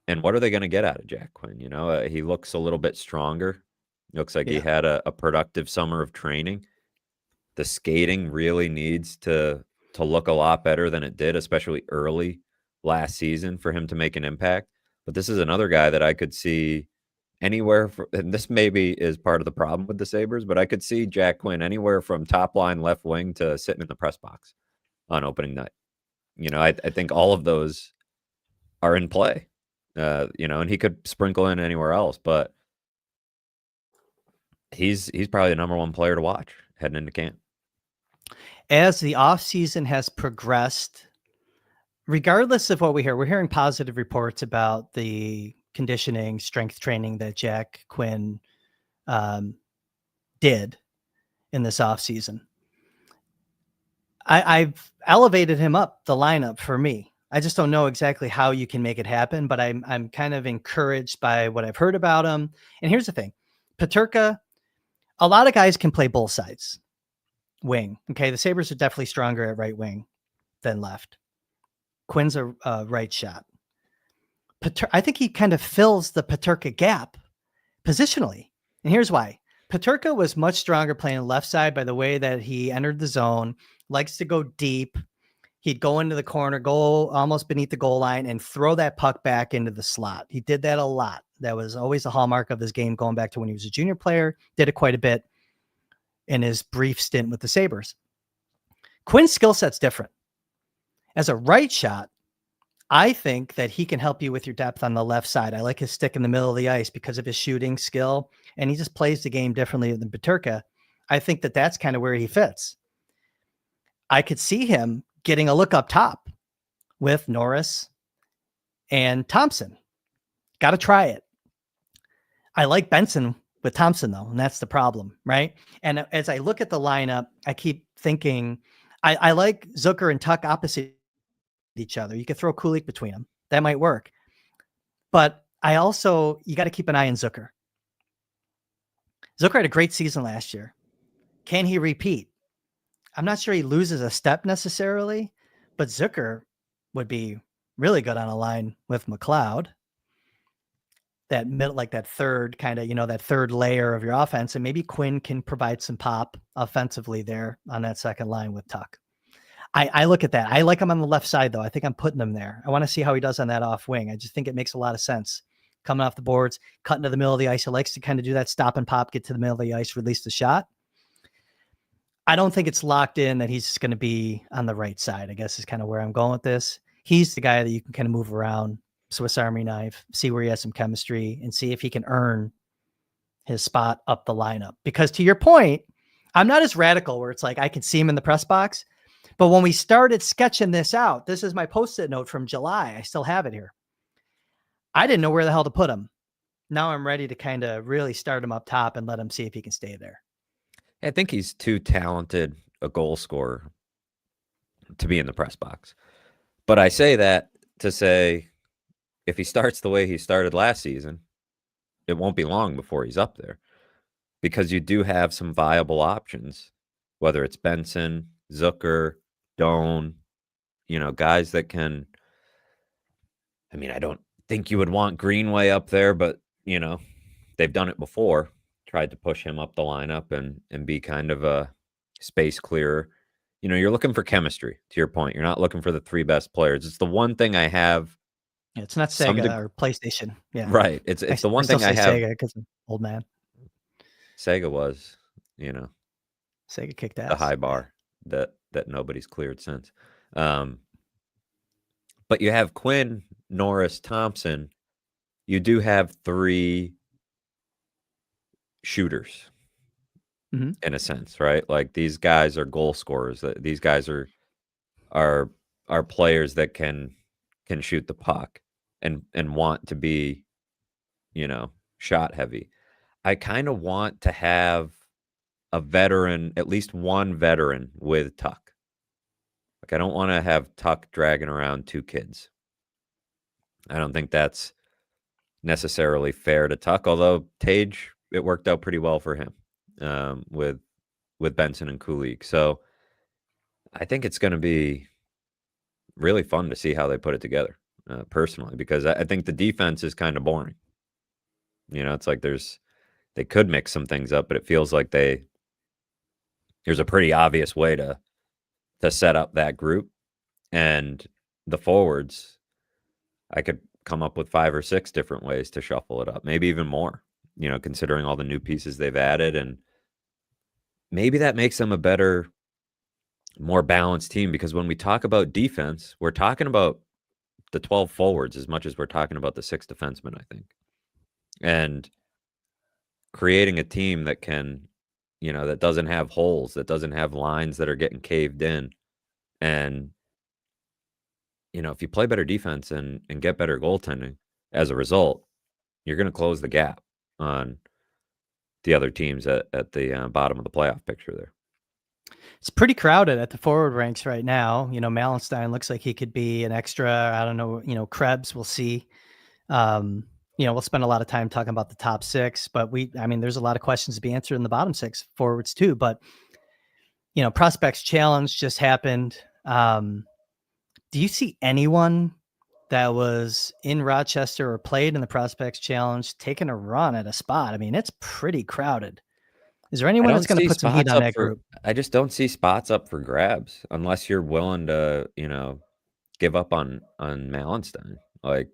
And what are they going to get out of Jack Quinn? He looks a little bit stronger. Looks like he had a productive summer of training. The skating really needs to look a lot better than it did, especially early last season, for him to make an impact. But this is another guy that I could see anywhere, and this maybe is part of the problem with the Sabres, but I could see Jack Quinn anywhere from top line left wing to sitting in the press box on opening night. I think all of those are in play, and he could sprinkle in anywhere else, but he's probably the number one player to watch heading into camp. As the offseason has progressed, regardless of what we hear, we're hearing positive reports about the conditioning, strength training that Jack Quinn did in this offseason. I've elevated him up the lineup for me. I just don't know exactly how you can make it happen, but I'm kind of encouraged by what I've heard about him. And here's the thing. Peterka, a lot of guys can play both sides. Wing. Okay, the Sabres are definitely stronger at right wing than left. Quinn's a right shot. I think he kind of fills the Peterka gap positionally. And here's why. Peterka was much stronger playing left side by the way that he entered the zone, likes to go deep. He'd go into the corner, go almost beneath the goal line, and throw that puck back into the slot. He did that a lot. That was always the hallmark of his game going back to when he was a junior player. Did it quite a bit in his brief stint with the Sabres. Quinn's skill set's different. As a right shot, I think that he can help you with your depth on the left side. I like his stick in the middle of the ice because of his shooting skill, and he just plays the game differently than Peterka. I think that that's kind of where he fits. I could see him getting a look up top with Norris and Thompson. Got to try it. I like Benson with Thompson, though, and that's the problem, right? And as I look at the lineup, I keep thinking, I like Zucker and Tuch opposite each other. You could throw Kulik between them. That might work. But you got to keep an eye on Zucker. Zucker had a great season last year. Can he repeat? I'm not sure he loses a step necessarily, but Zucker would be really good on a line with McLeod. That middle, like that third kind of, that third layer of your offense. And maybe Quinn can provide some pop offensively there on that second line with Tuch. I look at that. I like him on the left side, though. I think I'm putting him there. I want to see how he does on that off wing. I just think it makes a lot of sense. Coming off the boards, cutting to the middle of the ice. He likes to kind of do that stop and pop, get to the middle of the ice, release the shot. I don't think it's locked in that he's just going to be on the right side, I guess is kind of where I'm going with this. He's the guy that you can kind of move around, Swiss Army knife, see where he has some chemistry, and see if he can earn his spot up the lineup. Because to your point, I'm not as radical where it's like I can see him in the press box. But when we started sketching this out, this is my Post-it note from July. I still have it here. I didn't know where the hell to put him. Now I'm ready to kind of really start him up top and let him see if he can stay there. I think he's too talented a goal scorer to be in the press box. But I say that to say, if he starts the way he started last season, it won't be long before he's up there, because you do have some viable options, whether it's Benson, Zucker, Doan, guys that can. I mean, I don't think you would want Greenway up there, but they've done it before. Tried to push him up the lineup and be kind of a space clearer. You're looking for chemistry. To your point, you're not looking for the three best players. It's the one thing I have. Yeah, it's not Some Sega or PlayStation. Yeah, right. It's the I one still thing I say have. Sega because I'm old man. Sega was, Sega kicked ass. the high bar that nobody's cleared since. But you have Quinn, Norris, Thompson. You do have three shooters Mm-hmm. in a sense, right? Like these guys are goal scorers. These guys are players that can shoot the puck and want to be, shot heavy. I kind of want to have a veteran, at least one veteran with Tuch. Like I don't want to have Tuch dragging around two kids. I don't think that's necessarily fair to Tuch, although Tage, it worked out pretty well for him with Benson and Kulik. So I think it's going to be really fun to see how they put it together, personally, because I think the defense is kind of boring. It's like they could mix some things up, but it feels like there's a pretty obvious way to set up that group. And the forwards, I could come up with 5 or 6 different ways to shuffle it up, maybe even more, considering all the new pieces they've added. And maybe that makes them a better, more balanced team, because when we talk about defense, we're talking about the 12 forwards as much as we're talking about the 6 defensemen, I think. And creating a team that can, that doesn't have holes, that doesn't have lines that are getting caved in. And, if you play better defense and get better goaltending as a result, you're going to close the gap on the other teams at the bottom of the playoff picture there. It's pretty crowded at the forward ranks right now. Malenstein looks like he could be an extra. I don't know. Krebs, we'll see. We'll spend a lot of time talking about the top 6, but there's a lot of questions to be answered in the bottom 6 forwards too. But, Prospects Challenge just happened. Do you see anyone that was in Rochester or played in the Prospects Challenge taking a run at a spot? It's pretty crowded. Is there anyone that's going to put some heat on that group? I just don't see spots up for grabs unless you're willing to, give up on Malenstein. Like,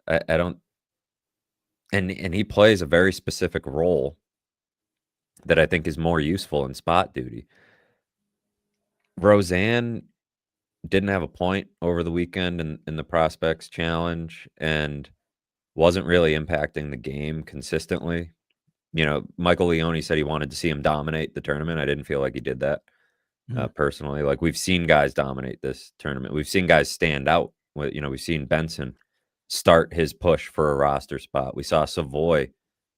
I don't. And he plays a very specific role that I think is more useful in spot duty. Roseanne didn't have a point over the weekend in the Prospects Challenge and wasn't really impacting the game consistently. Michael Leone said he wanted to see him dominate the tournament. I didn't feel like he did that, personally. Like, we've seen guys dominate this tournament. We've seen guys stand out. We've seen Benson start his push for a roster spot. We saw Savoy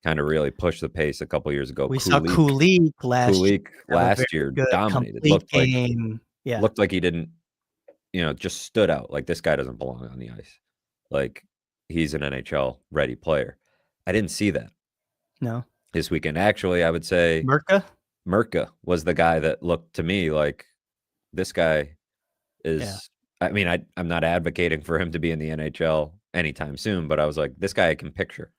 kind of really push the pace a couple years ago. We saw Kulik last year dominated. Looked like he didn't, just stood out. Like, this guy doesn't belong on the ice. Like, he's an NHL ready player. I didn't see that. No. This weekend. Actually, I would say Merca was the guy that looked to me like this guy is. Yeah. I mean, I'm not advocating for him to be in the NHL anytime soon, but I was like, this guy I can picture,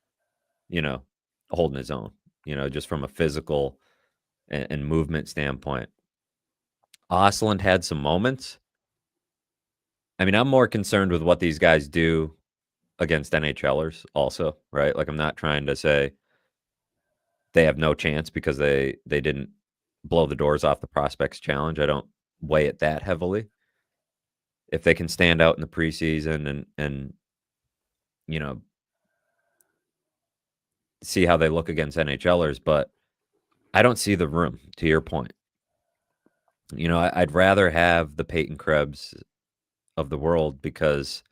holding his own, just from a physical and movement standpoint. Osland had some moments. I mean, I'm more concerned with what these guys do against NHLers also, right? Like, I'm not trying to say they have no chance because they didn't blow the doors off the Prospects Challenge. I don't weigh it that heavily. If they can stand out in the preseason and see how they look against NHLers, but I don't see the room, to your point. I'd rather have the Peyton Krebs of the world because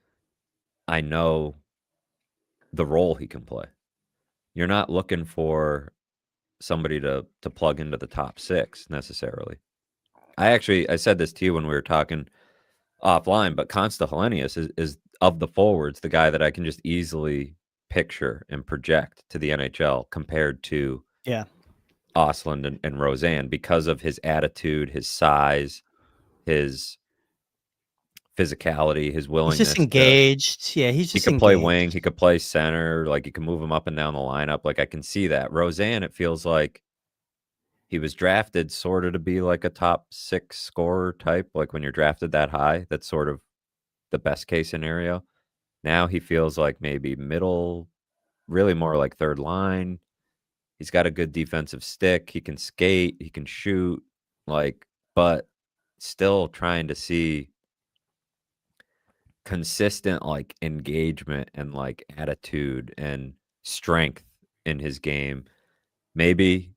I know the role he can play. You're not looking for somebody to plug into the top 6 necessarily. I said this to you when we were talking offline, but Consta Helenius is of the forwards the guy that I can just easily picture and project to the NHL compared to Osland and Roseanne because of his attitude, his size, his physicality, his He's just willingness to. engaged. Yeah, he's He just could play wing, engaged. he could play center, like, you can move him up and down the lineup, like, I can see that. Roseanne, it feels like he was drafted sorta to be, like, a top 6 scorer type, like, when you're drafted that high, that's sort of the best case scenario. Now he feels like maybe middle, really more like 3rd line. He's got a good defensive stick, he can skate, he can shoot, like, but still trying to see consistent, like, engagement and, like, attitude and strength in his game. Maybe,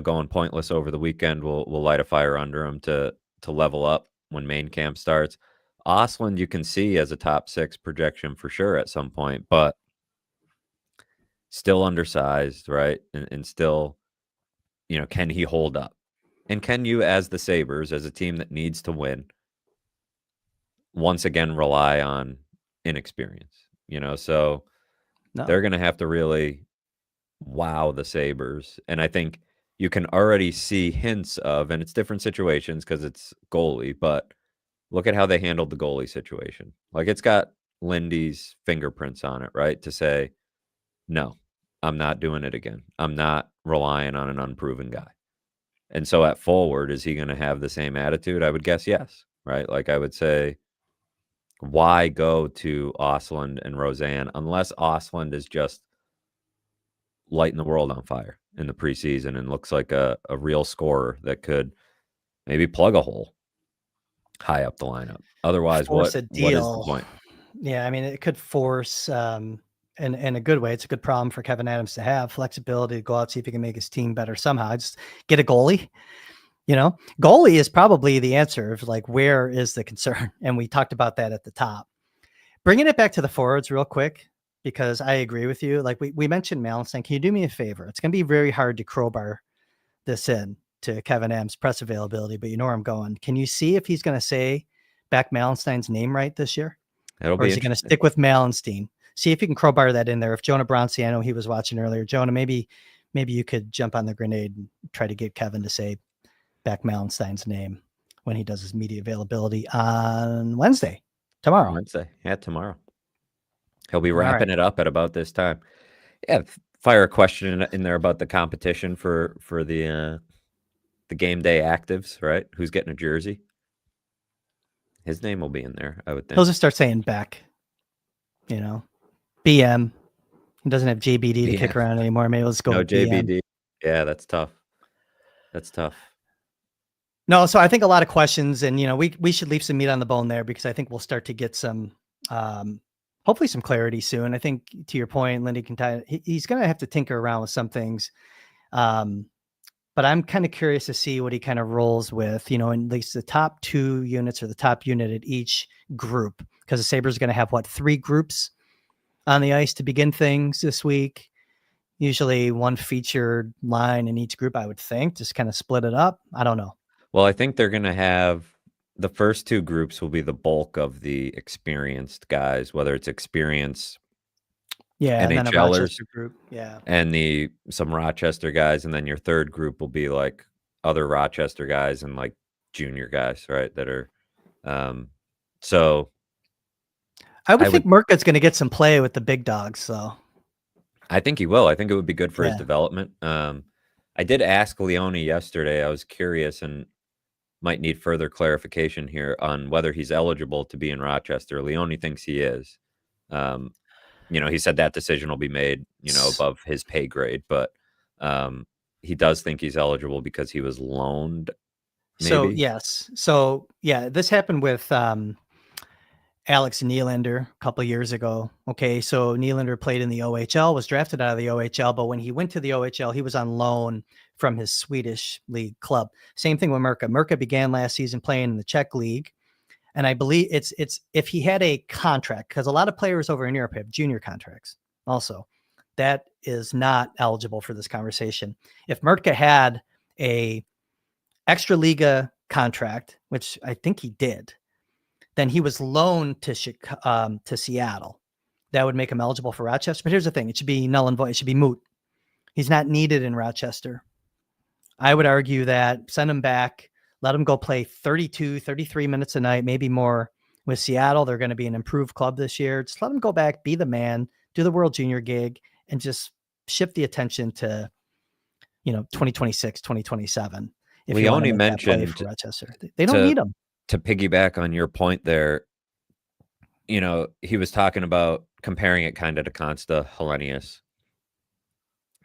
going pointless over the weekend will light a fire under him to level up when main camp starts. Osland, you can see as a top 6 projection for sure at some point, but still undersized, right? And still, can he hold up? And can you, as the Sabres, as a team that needs to win, once again rely on inexperience? So No, they're going to have to really wow the Sabres. And I think you can already see hints of, and it's different situations because it's goalie, but look at how they handled the goalie situation. Like, it's got Lindy's fingerprints on it, right? To say, no, I'm not doing it again. I'm not relying on an unproven guy. And so at forward, is he going to have the same attitude? I would guess yes, right? Like, I would say, why go to Osland and Roseanne unless Osland is just lighting the world on fire in the preseason and looks like a real scorer that could maybe plug a hole high up the lineup. Otherwise, force a what is the deal. point? Yeah, I mean, it could force, in a good way. It's a good problem for Kevin Adams to have flexibility to go out, see if he can make his team better somehow. Just get a goalie. Goalie is probably the answer of like, where is the concern? And we talked about that at the top. Bringing it back to the forwards real quick, because I agree with you. Like we mentioned Mallenstein. Can you do me a favor? It's going to be very hard to crowbar this in to Kevin Adams' press availability, but you know where I'm going. Can you see if he's going to say back Mallenstein's name right this year? It'll Or be is he going to interesting. stick with Mallenstein? See if you can crowbar that in there. If Jonah Bronski, I know he was watching earlier. Jonah, maybe you could jump on the grenade and try to get Kevin to say back Mallenstein's name when he does his media availability on Wednesday, tomorrow. Wednesday. Yeah, tomorrow. He'll be All right. wrapping it up at about this time. Yeah, fire a question in there about the competition for the game day actives, right? Who's getting a jersey? His name will be in there, I would He'll think. just start saying Beck, BM. He doesn't have JBD to kick Yeah. around anymore. Maybe let's go No with BM. JBD. Yeah, that's tough. That's tough. No, so I think a lot of questions, and we should leave some meat on the bone there because I think we'll start to get some, hopefully some clarity soon. I think to your point, Lindy he's going to have to tinker around with some things, but I'm kind of curious to see what he kind of rolls with, in at least the top 2 units or the top unit at each group, because the Sabres are going to have 3 groups on the ice to begin things this week. Usually one featured line in each group, I would think, just kind of split it up. I don't know. Well, I think they're going to have the first 2 groups will be the bulk of the experienced guys, whether it's experienced Yeah, and then a NHLers Rochester group. Yeah. and some Rochester guys, and then your third group will be like other Rochester guys and like junior guys, right? That are so I would I think would Merca's going to get some play with the big dogs. So I think he will. I think it would be good for his yeah. development. I did ask Leone yesterday. I was curious and might need further clarification here on whether he's eligible to be in Rochester. Leone thinks he is. He said that decision will be made, above his pay grade, but he does think he's eligible because he was loaned, So maybe. yes. So yeah, this happened with Alex Nylander a couple of years ago. Okay, so Nylander played in the OHL, was drafted out of the OHL, but when he went to the OHL, he was on loan from his Swedish league club. Same thing with Merca. Merca began last season playing in the Czech league, and I believe it's if he had a contract, because a lot of players over in Europe have junior contracts also. That is not eligible for this conversation. If Merca had a extra liga contract, which I think he did, then he was loaned to Seattle. That would make him eligible for Rochester. But here's the thing: it should be null and void. It should be moot. He's not needed in Rochester. I would argue that send him back, let him go play 32, 33 minutes a night, maybe more. With Seattle, they're going to be an improved club this year. Just let him go back, be the man, do the World Junior gig, and just shift the attention to, 2026, 2027. If you want to Leone make that play mentioned for Rochester, they don't to need him. to piggyback on your point there, he was talking about comparing it kind of to Consta Hellenius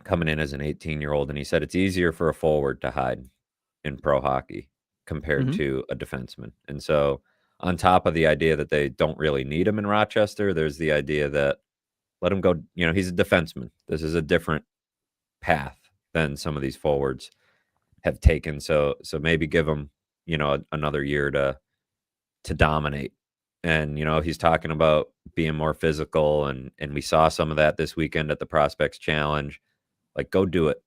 coming in as an 18-year-old, and he said it's easier for a forward to hide in pro hockey compared Mhm. to a defenseman. And so on top of the idea that they don't really need him in Rochester, there's the idea that let him go, he's a defenseman. This is a different path than some of these forwards have taken. So maybe give him, another year to dominate. And he's talking about being more physical, and we saw some of that this weekend at the Prospects Challenge. Like, go do it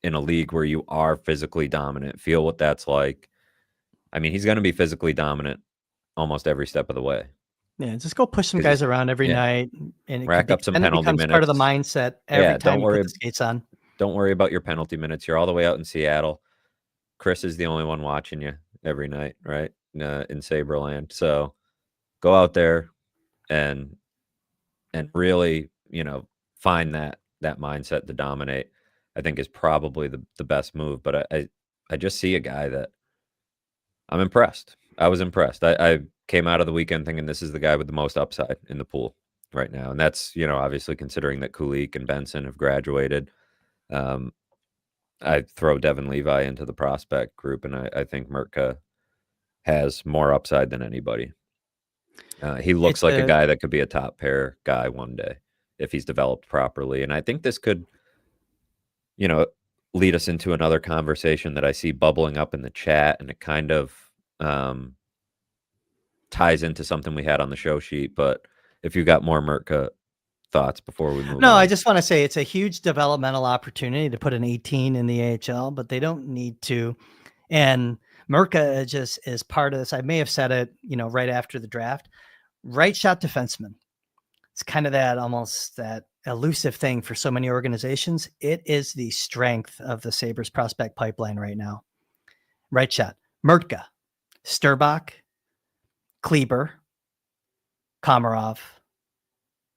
in a league where you are physically dominant. Feel what that's like. I mean, he's going to be physically dominant almost every step of the way. Yeah, just go push some 'Cause guys around every yeah, night, and rack up some then it penalty becomes part of the minutes. mindset every Yeah, time you put the skates on. don't worry about your penalty minutes. You're all the way out in Seattle. Kris is the only one watching you every night, right? In Saberland. So go out there and really, find that mindset to dominate. I think is probably the best move. But I just see a guy that I'm impressed. I was impressed. I came out of the weekend thinking this is the guy with the most upside in the pool right now. And that's, obviously considering that Kulik and Benson have graduated. I throw Devin Levi into the prospect group, and I think Mertka has more upside than anybody. He looks It's like a a guy that could be a top pair guy one day if he's developed properly. And I think this could, lead us into another conversation that I see bubbling up in the chat, and it kind of ties into something we had on the show sheet. But if you got more Mertka thoughts before we move No, on. I just want to say it's a huge developmental opportunity to put an 18 in the AHL, but they don't need to. And Merca just is part of this. I may have said it, right after the draft. Right shot defenseman. It's kind of that almost that elusive thing for so many organizations. It is the strength of the Sabres prospect pipeline right now. Right shot. Mertka, Sturbach, Kleber, Komarov,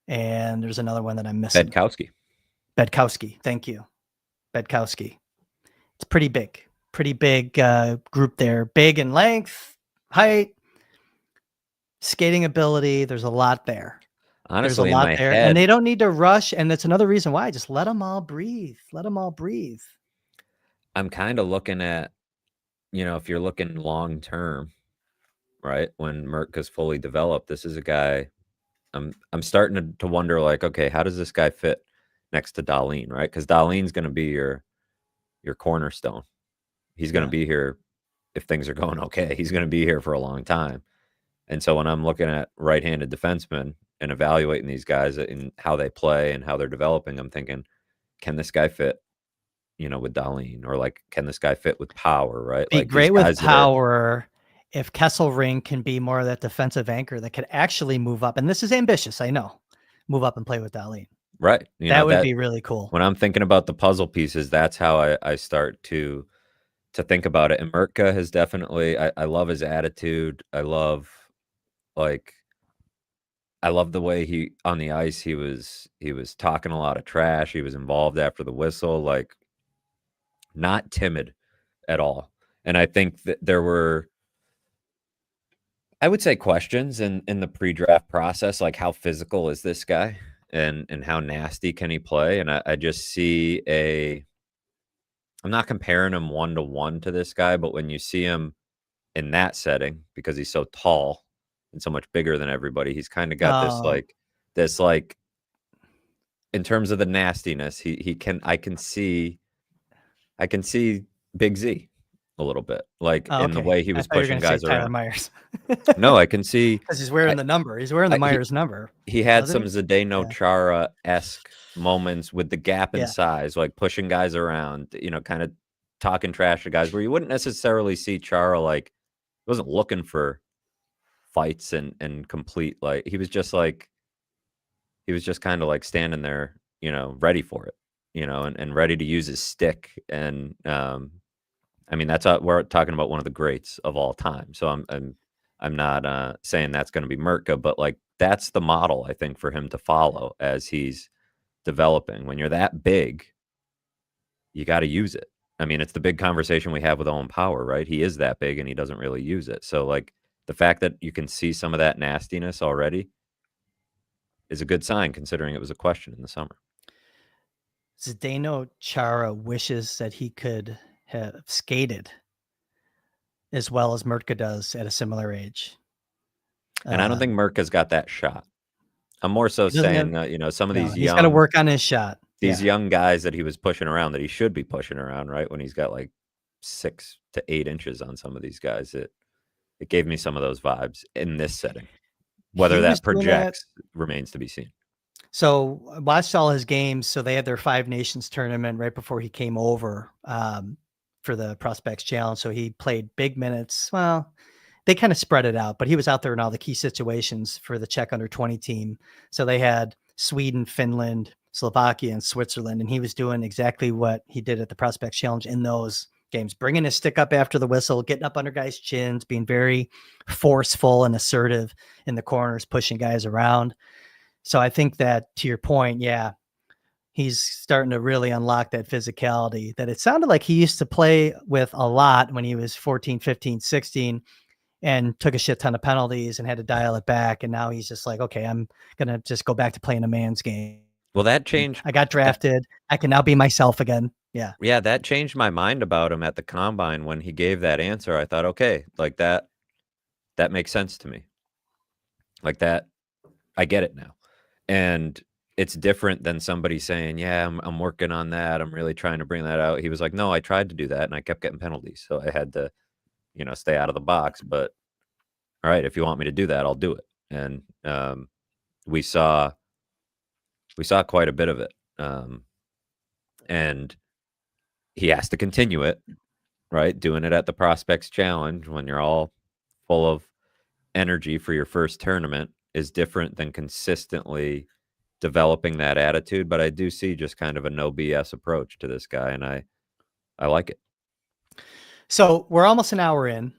and there's another one that I'm missing. Bedkowski. Thank you. Bedkowski. It's pretty big group there. Big in length, height, skating ability. There's a lot there. Honestly, in my head, and they don't need to rush. And that's another reason why. Just let them all breathe. I'm kind of looking at, if you're looking long term, right? When Mertka's fully developed, this is a guy. I'm starting to wonder, like, okay, how does this guy fit next to Dahlin, right? Because Dahlin's going to be your cornerstone. He's going to be here if things are going okay. He's going to be here for a long time. And so when I'm looking at right-handed defensemen and evaluating these guys in how they play and how they're developing, I'm thinking, can this guy fit, with Dahlin? Or, like, can this guy fit with power, right? Be Like, great with power if Kesselring can be more of that defensive anchor that could actually move up. And this is ambitious, I know. Move up and play with Dahlin. Right. That would be really cool. When I'm thinking about the puzzle pieces, that's how I start to think about it. And Mertka has definitely, I love his attitude. I love the way he on the ice, he was talking a lot of trash. He was involved after the whistle, like, not timid at all. And I think that there were, I would say, questions in the pre-draft process, like, how physical is this guy and how nasty can he play? And I just see I'm not comparing him 1-to-1 to this guy, but when you see him in that setting, because he's so tall and so much bigger than everybody, he's kind of got this in terms of the nastiness, I can see Big Z a little bit, like, in the way he was pushing guys around. Tyler Myers. No, I can see because he's wearing the number. He's wearing the Myers number. He had some Zdeno Chara-esque moments with the gap in size, like pushing guys around, kind of talking trash to guys, where you wouldn't necessarily see Chara, like, he wasn't looking for fights and complete, like, he was just kind of like standing there, ready for it. and ready to use his stick. And I mean, we're talking about one of the greats of all time. So I'm not saying that's going to be Mertka, but like that's the model I think for him to follow as he's developing. When you're that big, you got to use it. I mean, it's the big conversation we have with Owen Power, right? He is that big and he doesn't really use it. So like the fact that you can see some of that nastiness already is a good sign, considering it was a question in the summer. Zdeno Chara wishes that he could have skated as well as Mertka does at a similar age. And I don't think Merka's got that shot. I'm more so saying, some of these he's got to work on his shot. These young guys that he was pushing around, that he should be pushing around, right? When he's got like 6 to 8 inches on some of these guys, it gave me some of those vibes in this setting. Whether that projects remains to be seen. So I watched all his games. So they had their Five Nations tournament right before he came over for the Prospects Challenge. So he played big minutes. Well, they kind of spread it out, but he was out there in all the key situations for the Czech under-20 team. So they had Sweden, Finland, Slovakia, and Switzerland, and he was doing exactly what he did at the Prospects Challenge in those games, bringing his stick up after the whistle, getting up under guys' chins, being very forceful and assertive in the corners, pushing guys around. So I think that, to your point, he's starting to really unlock that physicality that it sounded like he used to play with a lot when he was 14, 15, 16 and took a shit ton of penalties and had to dial it back. And now he's just like, okay, I'm going to just go back to playing a man's game. Well, that changed. I got drafted. I can now be myself again. Yeah. Yeah, that changed my mind about him at the combine when he gave that answer. I thought, okay, like that makes sense to me. Like that, I get it now. And it's different than somebody saying, yeah, I'm working on that. I'm really trying to bring that out. He was like, no, I tried to do that and I kept getting penalties. So I had to, stay out of the box. But all right, if you want me to do that, I'll do it. And we saw quite a bit of it. And he has to continue it, right? Doing it at the Prospects Challenge when you're all full of energy for your first tournament is different than consistently developing that attitude. But I do see just kind of a no BS approach to this guy, and I like it. So we're almost an hour in.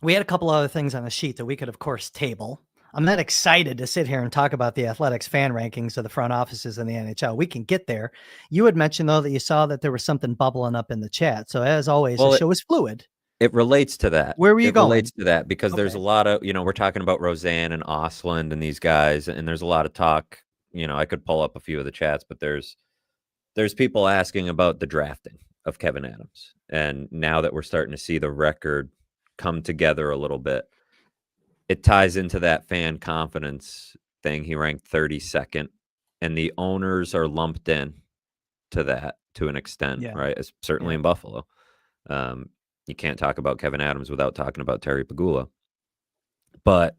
We had a couple other things on the sheet that we could, of course, table. I'm not excited to sit here and talk about the Athletics fan rankings of the front offices in the NHL. We can get there. You had mentioned, though, that you saw that there was something bubbling up in the chat. So as always, the show is fluid. It relates to that. Where were you going? It relates to that because there's a lot of, we're talking about Roseanne and Osland and these guys, and there's a lot of talk. I could pull up a few of the chats, but there's people asking about the drafting of Kevyn Adams. And now that we're starting to see the record come together a little bit, it ties into that fan confidence thing. He ranked 32nd, and the owners are lumped in to that to an extent, right? Certainly in Buffalo. You can't talk about Kevyn Adams without talking about Terry Pegula. But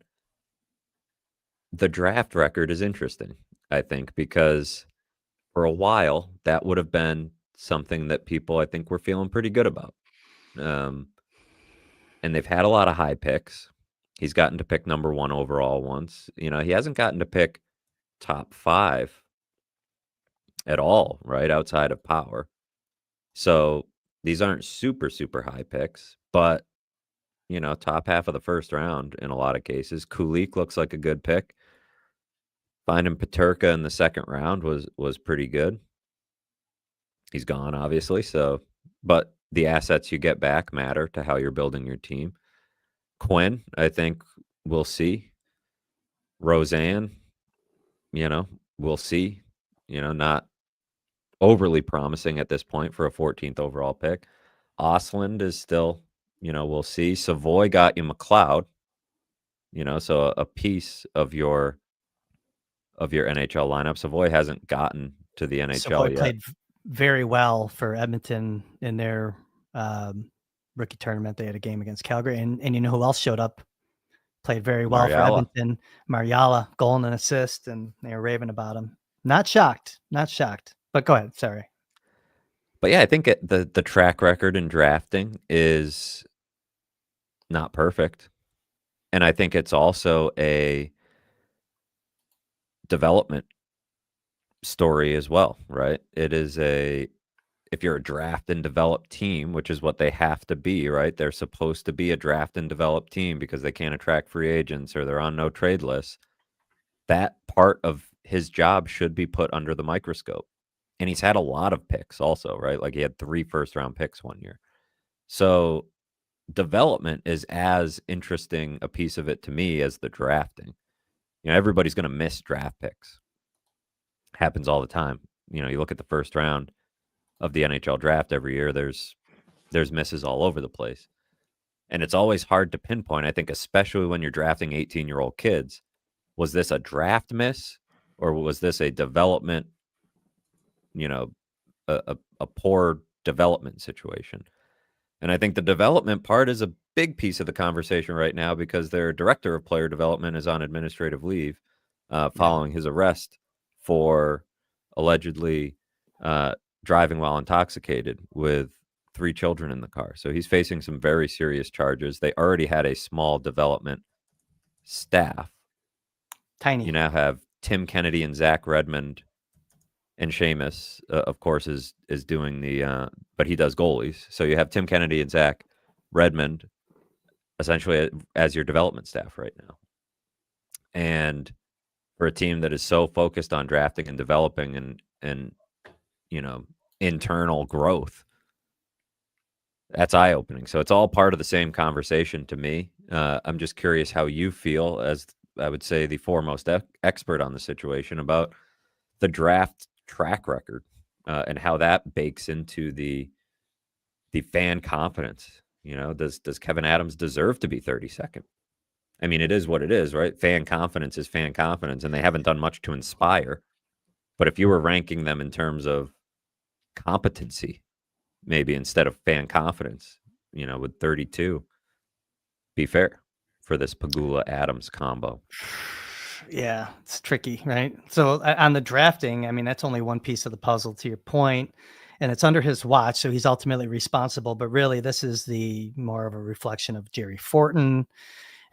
the draft record is interesting, I think, because for a while that would have been something that people, I think, were feeling pretty good about. And they've had a lot of high picks. He's gotten to pick number 1 overall once. He hasn't gotten to pick top 5 at all, right, outside of Power. So these aren't super, super high picks, but, top half of the first round in a lot of cases. Kulik looks like a good pick. Finding Peterka in the second round was pretty good. He's gone, obviously. So, but the assets you get back matter to how you're building your team. Quinn, I think we'll see. Roseanne, we'll see. Not overly promising at this point for a 14th overall pick. Osland is still, we'll see. Savoy got you McLeod, so a piece of your NHL lineup. Savoy hasn't gotten to the NHL Savoy yet. Played very well for Edmonton in their rookie tournament. They had a game against Calgary, and you know who else showed up? Played very well for Edmonton. Mariala, goal and an assist, and they were raving about him. Not shocked. But go ahead. Sorry. But yeah, I think the track record in drafting is not perfect. And I think it's also a development story as well, right? It is if you're a draft and develop team, which is what they have to be, right? They're supposed to be a draft and develop team because they can't attract free agents or they're on no trade lists. That part of his job should be put under the microscope. And he's had a lot of picks also, right? Like he had 3 first-round picks one year. So development is as interesting a piece of it to me as the drafting. Everybody's going to miss draft picks. Happens all the time. You look at the first round of the NHL draft every year, there's misses all over the place. And it's always hard to pinpoint, I think, especially when you're drafting 18-year-old kids. Was this a draft miss or was this a development, a poor development situation? And I think the development part is a big piece of the conversation right now because their director of player development is on administrative leave following his arrest for allegedly driving while intoxicated with 3 children in the car. So he's facing some very serious charges. They already had a small development staff. Tiny. You now have Tim Kennedy and Zach Redmond, and Seamus, of course, is doing but he does goalies. So you have Tim Kennedy and Zach Redmond essentially as your development staff right now. And for a team that is so focused on drafting and developing and internal growth, that's eye-opening. So it's all part of the same conversation to me. I'm just curious how you feel, as I would say the foremost expert on the situation, about the draft track record and how that bakes into the fan confidence. Does Kevin Adams deserve to be 32nd? I mean, it is what it is, right? Fan confidence is fan confidence, and they haven't done much to inspire. But if you were ranking them in terms of competency, maybe instead of fan confidence, would 32 be fair for this Pegula Adams combo? Yeah, it's tricky, right? So on the drafting, I mean, that's only one piece of the puzzle, to your point, and it's under his watch, so he's ultimately responsible. But really, this is the more of a reflection of Jerry Fortin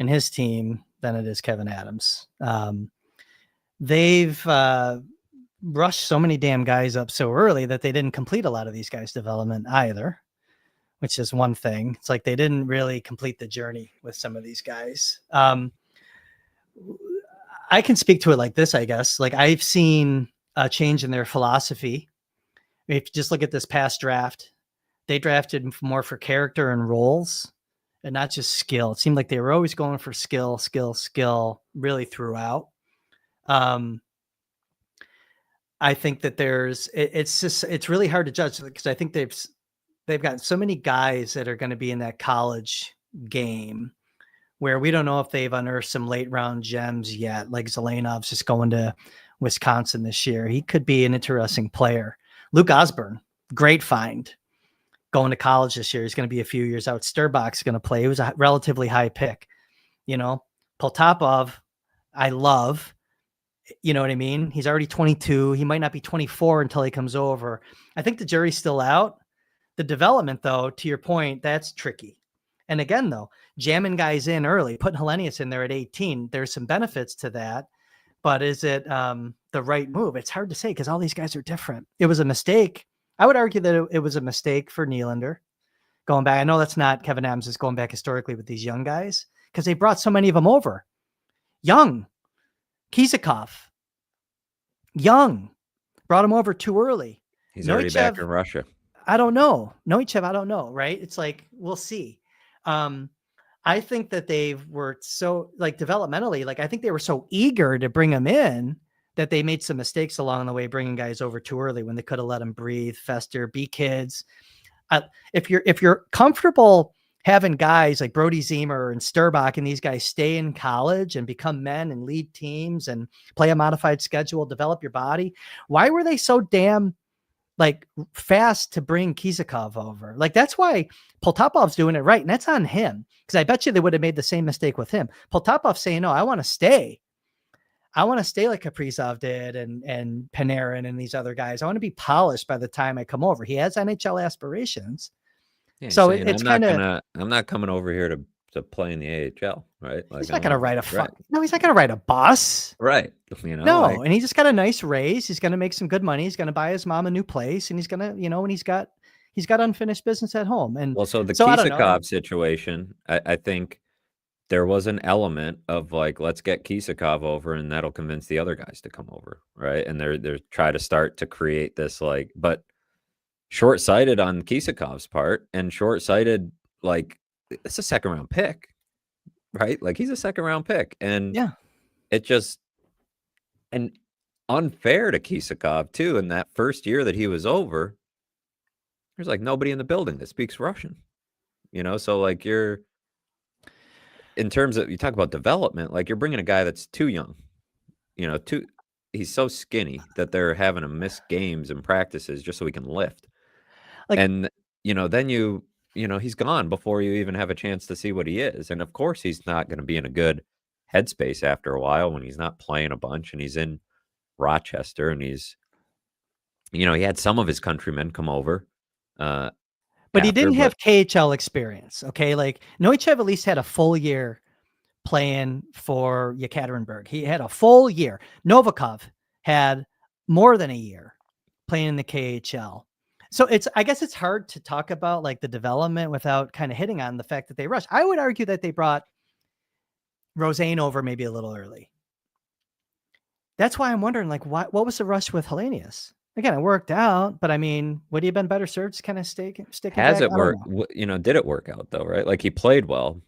and his team than it is Kevin Adams. They've rushed so many damn guys up so early that they didn't complete a lot of these guys' development either, which is one thing. It's like they didn't really complete the journey with some of these guys. I can speak to it like this, I guess. Like, I've seen a change in their philosophy. If you just look at this past draft, they drafted more for character and roles and not just skill. It seemed like they were always going for skill really throughout. I think that it's really hard to judge because I think they've got so many guys that are going to be in that college game where we don't know if they've unearthed some late round gems yet. Like Zelenov's just going to Wisconsin this year. He could be an interesting player. Luke Osborne, great find. Going to college this year. He's going to be a few years out. Sturbach's going to play. He was a relatively high pick. Poltapov, I love. You know what I mean? He's already 22. He might not be 24 until he comes over. I think the jury's still out. The development, though, to your point, that's tricky. And again, though, jamming guys in early, putting Hellenius in there at 18, there's some benefits to that. But is it the right move? It's hard to say because all these guys are different. It was a mistake. I would argue that it was a mistake for Nylander going back. I know that's not Kevin Adams is going back historically with these young guys because they brought so many of them over. Young. Kizikov. Young. Brought him over too early. He's already back in Russia. I don't know. Noichev, I don't know, right? It's like, we'll see. I think that they were so, like, developmentally, like, I think they were so eager to bring him in that they made some mistakes along the way, bringing guys over too early when they could have let them breathe, fester, be kids. If you're comfortable having guys like Brody Zemer and Sturbach and these guys stay in college and become men and lead teams and play a modified schedule, develop your body, why were they so damn fast to bring Kizikov over? Like, that's why Poltapov's doing it right. And that's on him. Because I bet you they would have made the same mistake with him. Poltapov's saying, no, I want to stay. I want to stay like Kaprizov did and Panarin and these other guys. I want to be polished by the time I come over. He has NHL aspirations. Yeah, so saying, it's kind of, I'm not coming over here to to play in the AHL, right? Like He's not going to ride a right. No, he's not going to ride a bus. Right. You know, No, like, and he just got a nice raise. He's going to make some good money. He's going to buy his mom a new place, and he's going to, and he's got unfinished business at home. And well, so the so I don't know. Kisakov situation, I think there was an element of like, let's get Kisakov over, and that'll convince the other guys to come over, right? And they're try to start to create this like, but short-sighted on Kisakov's part, and short-sighted, like, it's a second-round pick, right? Like, he's a second-round pick, and Yeah. it just and unfair to Kisakov too. In that first year that he was over, there's like nobody in the building that speaks Russian, so like you're in terms of, you talk about development, like you're bringing a guy that's too young, he's so skinny that they're having to miss games and practices just so he can lift. Like, And then he's gone before you even have a chance to see what he is. And of course he's not going to be in a good headspace after a while when he's not playing a bunch and he's in Rochester, and he's he had some of his countrymen come over, but he didn't have KHL experience. Okay. Like Neuchev at least had a full year playing for Yekaterinburg. He had a full year. Novikov had more than a year playing in the KHL. So I guess it's hard to talk about like the development without kind of hitting on the fact that they rushed. I would argue that they brought Roseanne over maybe a little early. That's why I'm wondering, like, what was the rush with Hellenius? Again, it worked out, but I mean, would he have been better served to kind of sticking Has back? it worked? Did it work out though, right? Like he played well,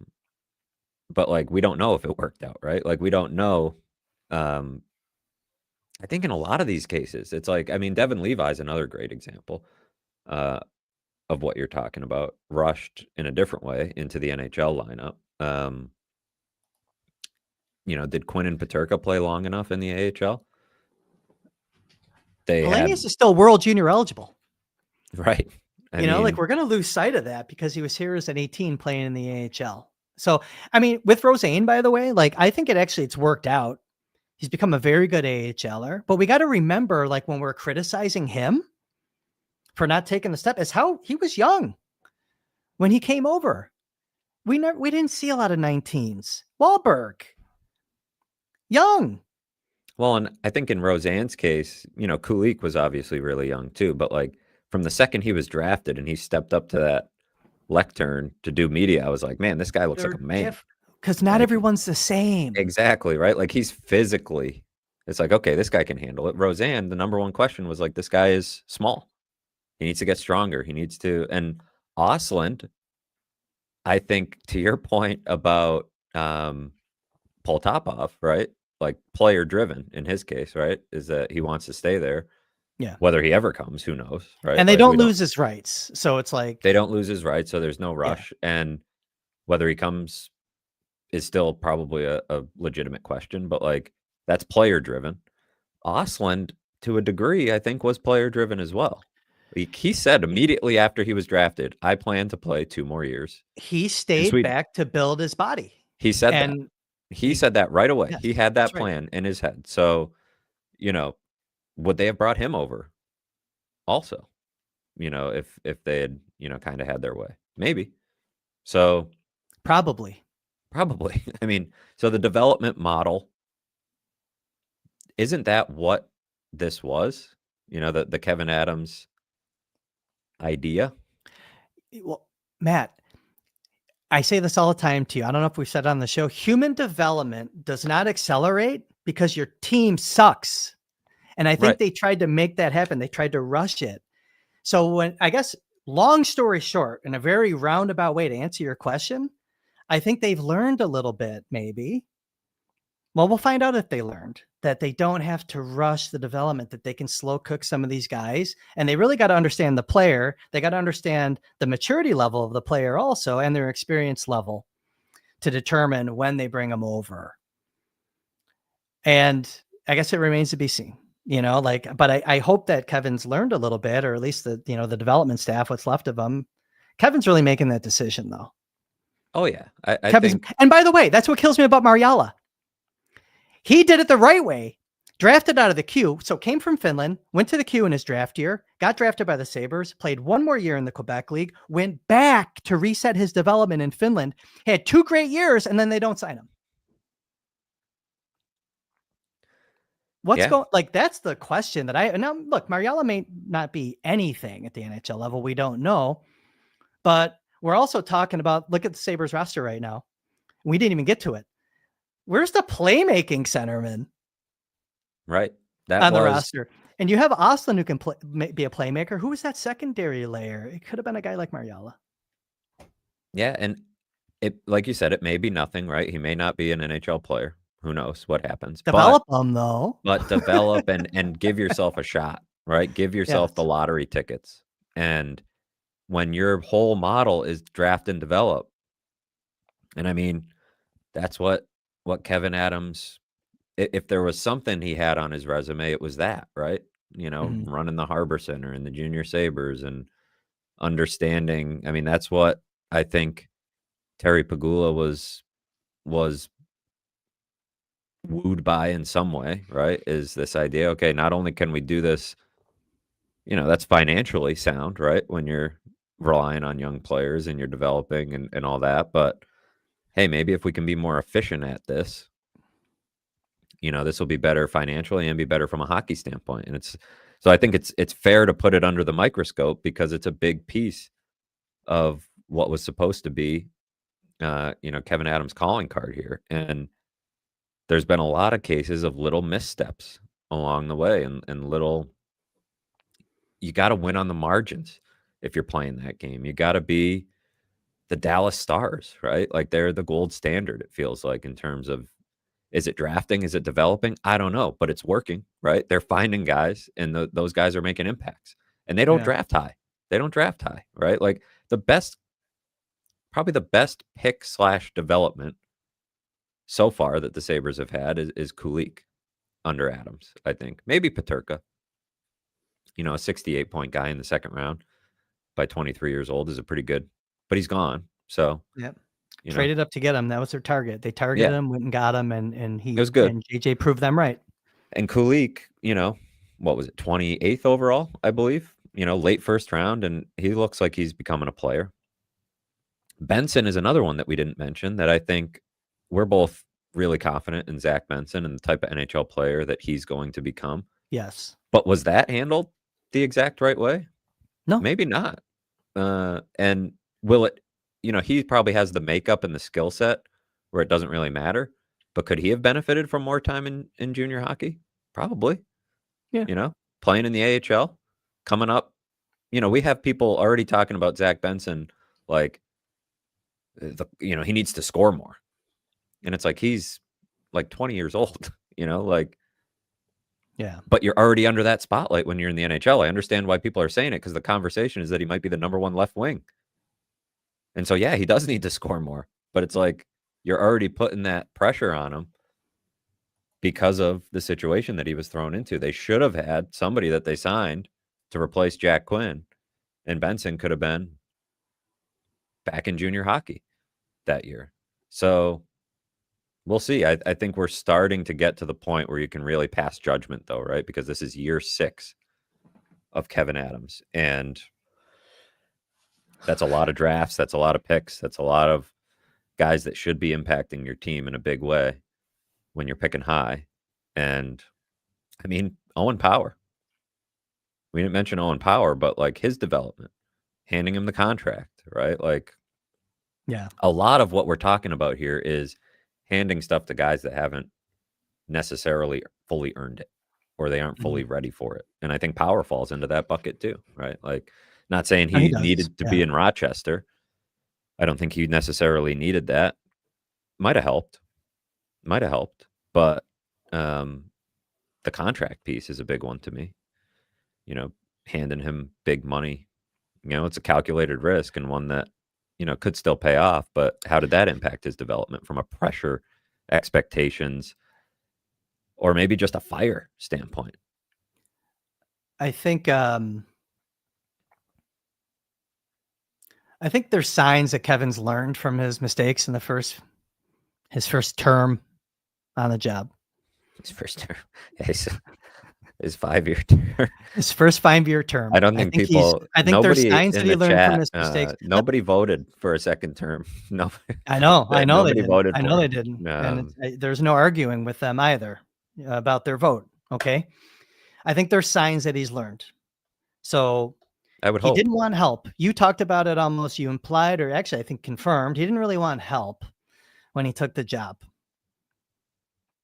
but like we don't know if it worked out, right? Like we don't know. I think in a lot of these cases, it's like, I mean, Devin Levi is another great example of what you're talking about, rushed in a different way into the NHL lineup. Did Quinn and Peterka play long enough in the AHL? Hellenius is still World Junior eligible. Right. I mean, like we're going to lose sight of that because he was here as an 18 playing in the AHL. So, I mean, with Roseanne, by the way, like I think it's worked out. He's become a very good AHLer, but we got to remember, like when we're criticizing him for not taking the step, is how he was young when he came over. We didn't see a lot of 19s. Wahlberg, young. Well, and I think in Roseanne's case, Kulik was obviously really young too, but like from the second he was drafted and he stepped up to that lectern to do media, I was like, man, this guy looks like a man. Because not everyone's the same. Exactly, right? Like he's physically, it's like, okay, this guy can handle it. Roseanne, the number one question was like, this guy is small. He needs to get stronger. He needs to, and Osland, I think to your point about Poltapov, right? Like player driven in his case, right? Is that he wants to stay there. Yeah. Whether he ever comes, who knows, right? And they don't lose his rights. So it's like they don't lose his rights, so there's no rush. Yeah. And whether he comes is still probably a legitimate question, but like that's player driven. Osland, to a degree, I think was player driven as well. He said immediately after he was drafted, I plan to play 2 more years. He stayed back to build his body. He said that. He said that right away. Yes, he had that plan in his head. So, would they have brought him over also? If they had, kind of had their way. Maybe. So Probably. I mean, so the development model, isn't that what this was? The Kevin Adams idea? Well, Matt, I say this all the time to you. I don't know if we've said it on the show. Human development does not accelerate because your team sucks. And I think they tried to make that happen. They tried to rush it. So long story short, in a very roundabout way to answer your question, I think they've learned a little bit, maybe. Well, we'll find out if they learned that they don't have to rush the development, that they can slow cook some of these guys. And they really got to understand the player. They got to understand the maturity level of the player also, and their experience level to determine when they bring them over. And I guess it remains to be seen, but I hope that Kevin's learned a little bit, or at least the the development staff, what's left of them. Kevin's really making that decision though. Oh yeah. I think, and by the way, that's what kills me about Mariala. He did it the right way. drafted out of the queue. So came from Finland, went to the queue in his draft year, got drafted by the Sabres, played one more year in the Quebec League, went back to reset his development in Finland, had 2 great years, and then they don't sign him. What's going, like, that's the question that now look, Mariella may not be anything at the NHL level. We don't know, but we're also talking about, look at the Sabres roster right now. We didn't even get to it. Where's the playmaking centerman? Right. That on the roster. And you have Ostlund who can be a playmaker. Who was that secondary layer? It could have been a guy like Mariella. Yeah. And it, like you said, it may be nothing, right? He may not be an NHL player. Who knows what happens? Develop them though. But develop and give yourself a shot, right? Give yourself the lottery tickets. And when your whole model is draft and develop, and I mean, that's what Kevin Adams, if there was something he had on his resume, it was that, right? You know, running the Harbor Center and the Junior Sabres and understanding. I mean, that's what I think Terry Pegula was wooed by in some way, right? Is this idea, okay, not only can we do this, you know, that's financially sound, right? When you're relying on young players and you're developing and all that, but hey, maybe if we can be more efficient at this, you know, this will be better financially and be better from a hockey standpoint. And so I think it's fair to put it under the microscope because it's a big piece of what was supposed to be, you know, Kevin Adams' calling card here. And there's been a lot of cases of little missteps along the way and little, you got to win on the margins if you're playing that game. You got to be the Dallas Stars, right? Like they're the gold standard, it feels like, in terms of, is it drafting? Is it developing? I don't know, but it's working, right? They're finding guys and those guys are making impacts and they don't draft high. They don't draft high, right? Like probably the best pick / development so far that the Sabres have had is Kulik under Adams, I think. Maybe Peterka, you know, a 68-point guy in the second round by 23 years old is a pretty good, but he's gone. So, traded up to get him. That was their target. They targeted him, went and got him, and he it was good. And JJ proved them right. And Kulik, you know, what was it, 28th overall, I believe, you know, late first round, and he looks like he's becoming a player. Benson is another one that we didn't mention that I think we're both really confident in Zach Benson and the type of NHL player that he's going to become. Yes. But was that handled the exact right way? No. Maybe not. And will it, you know, he probably has the makeup and the skill set where it doesn't really matter. But could he have benefited from more time in junior hockey? Probably. Yeah. You know, playing in the AHL, coming up. You know, we have people already talking about Zach Benson like, you know, he needs to score more. And it's like, he's like 20 years old, you know, like, yeah. But you're already under that spotlight when you're in the NHL. I understand why people are saying it because the conversation is that he might be the number one left wing. And so, yeah, he does need to score more. But it's like you're already putting that pressure on him because of the situation that he was thrown into. They should have had somebody that they signed to replace Jack Quinn. And Benson could have been back in junior hockey that year. So we'll see. I think we're starting to get to the point where you can really pass judgment, though, right? Because this is year 6 of Kevin Adams. And that's a lot of drafts. That's a lot of picks. That's a lot of guys that should be impacting your team in a big way when you're picking high. And, I mean, Owen Power. We didn't mention Owen Power, but, like, his development, handing him the contract, right? Like, yeah, a lot of what we're talking about here is handing stuff to guys that haven't necessarily fully earned it or they aren't fully ready for it. And I think Power falls into that bucket too, right? Like, not saying he needed to be in Rochester. I don't think he necessarily needed that. Might have helped. But the contract piece is a big one to me. You know, handing him big money, you know, it's a calculated risk and one that, you know, could still pay off. But how did that impact his development from a pressure, expectations, or maybe just a fire standpoint? I think there's signs that Kevin's learned from his mistakes in his first term on the job. His first term. Yeah, his 5-year term. His first 5-year term. I don't think I think there's nobody signs that in he the learned from chat, his mistakes. nobody voted for a second term. No, I know they nobody didn't. voted I know for they him. didn't. And there's no arguing with them either about their vote. Okay. I think there's signs that he's learned. So I would he hope. didn't want help. You talked about it almost, you implied, or actually I think confirmed, he didn't really want help when he took the job.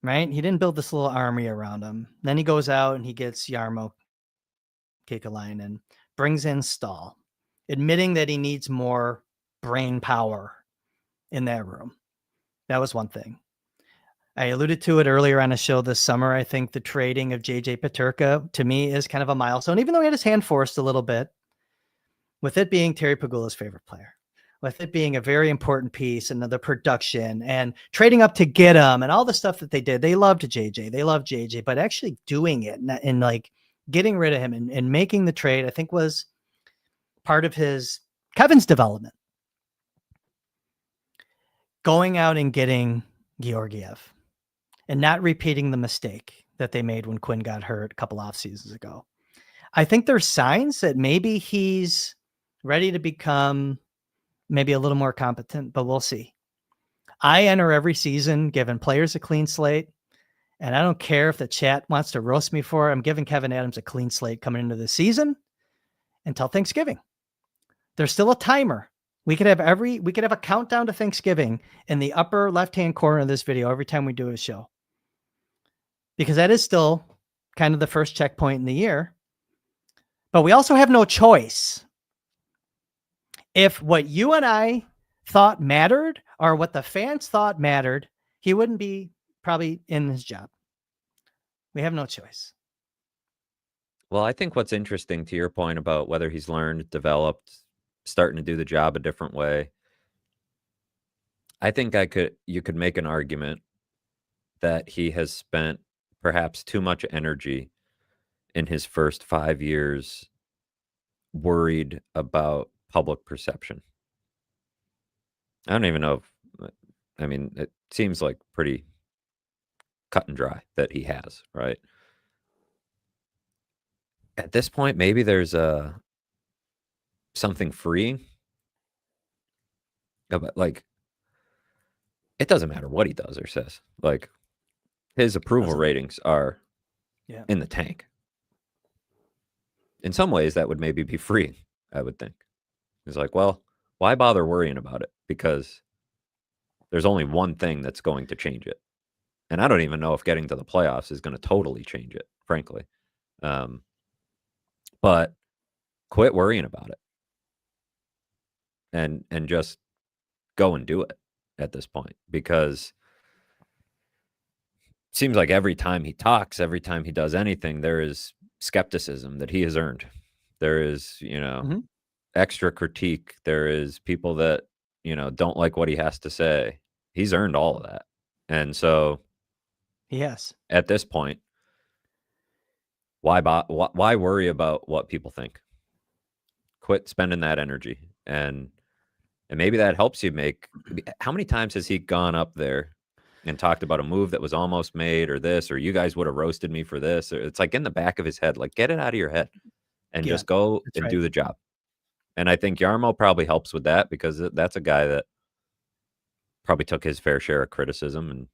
Right? He didn't build this little army around him. Then he goes out and he gets Jarmo Kekalainen, brings in Stahl, admitting that he needs more brain power in that room. That was one thing. I alluded to it earlier on a show this summer. I think the trading of JJ Peterka to me is kind of a milestone, even though he had his hand forced a little bit, with it being Terry Pagula's favorite player, with it being a very important piece and the production and trading up to get him and all the stuff that they did. They loved JJ. They loved JJ, but actually doing it and like getting rid of him and making the trade, I think was part of Kevin's development. Going out and getting Georgiev and not repeating the mistake that they made when Quinn got hurt a couple off seasons ago. I think there's signs that maybe he's ready to become maybe a little more competent, but we'll see. I enter every season giving players a clean slate, and I don't care if the chat wants to roast me for it. I'm giving Kevyn Adams a clean slate coming into the season until Thanksgiving. There's still a timer. We could have a countdown to Thanksgiving in the upper left-hand corner of this video every time we do a show, because that is still kind of the first checkpoint in the year. But we also have no choice. If what you and I thought mattered or what the fans thought mattered, he wouldn't be probably in his job. We have no choice. Well, I think what's interesting to your point about whether he's learned, developed, starting to do the job a different way, I think you could make an argument that he has spent perhaps too much energy in his first 5 years worried about public perception. I don't even know it seems like pretty cut and dry that he has, right? At this point, maybe there's something freeing about, like, it doesn't matter what he does or says. Like, his approval ratings are in the tank. In some ways, that would maybe be freeing, I would think. It's like, well, why bother worrying about it? Because there's only one thing that's going to change it. And I don't even know if getting to the playoffs is going to totally change it, frankly. But quit worrying about it. And just go and do it at this point, because it seems like every time he talks, every time he does anything, there is skepticism that he has earned. There is, extra critique. There is people that, don't like what he has to say. He's earned all of that. And so yes, at this point, why worry about what people think? Quit spending that energy. And maybe that helps you make. How many times has he gone up there and talked about a move that was almost made, or this, or you guys would have roasted me for this? Or it's like in the back of his head, like, get it out of your head and just go and do the job. And I think Jarmo probably helps with that, because that's a guy that probably took his fair share of criticism and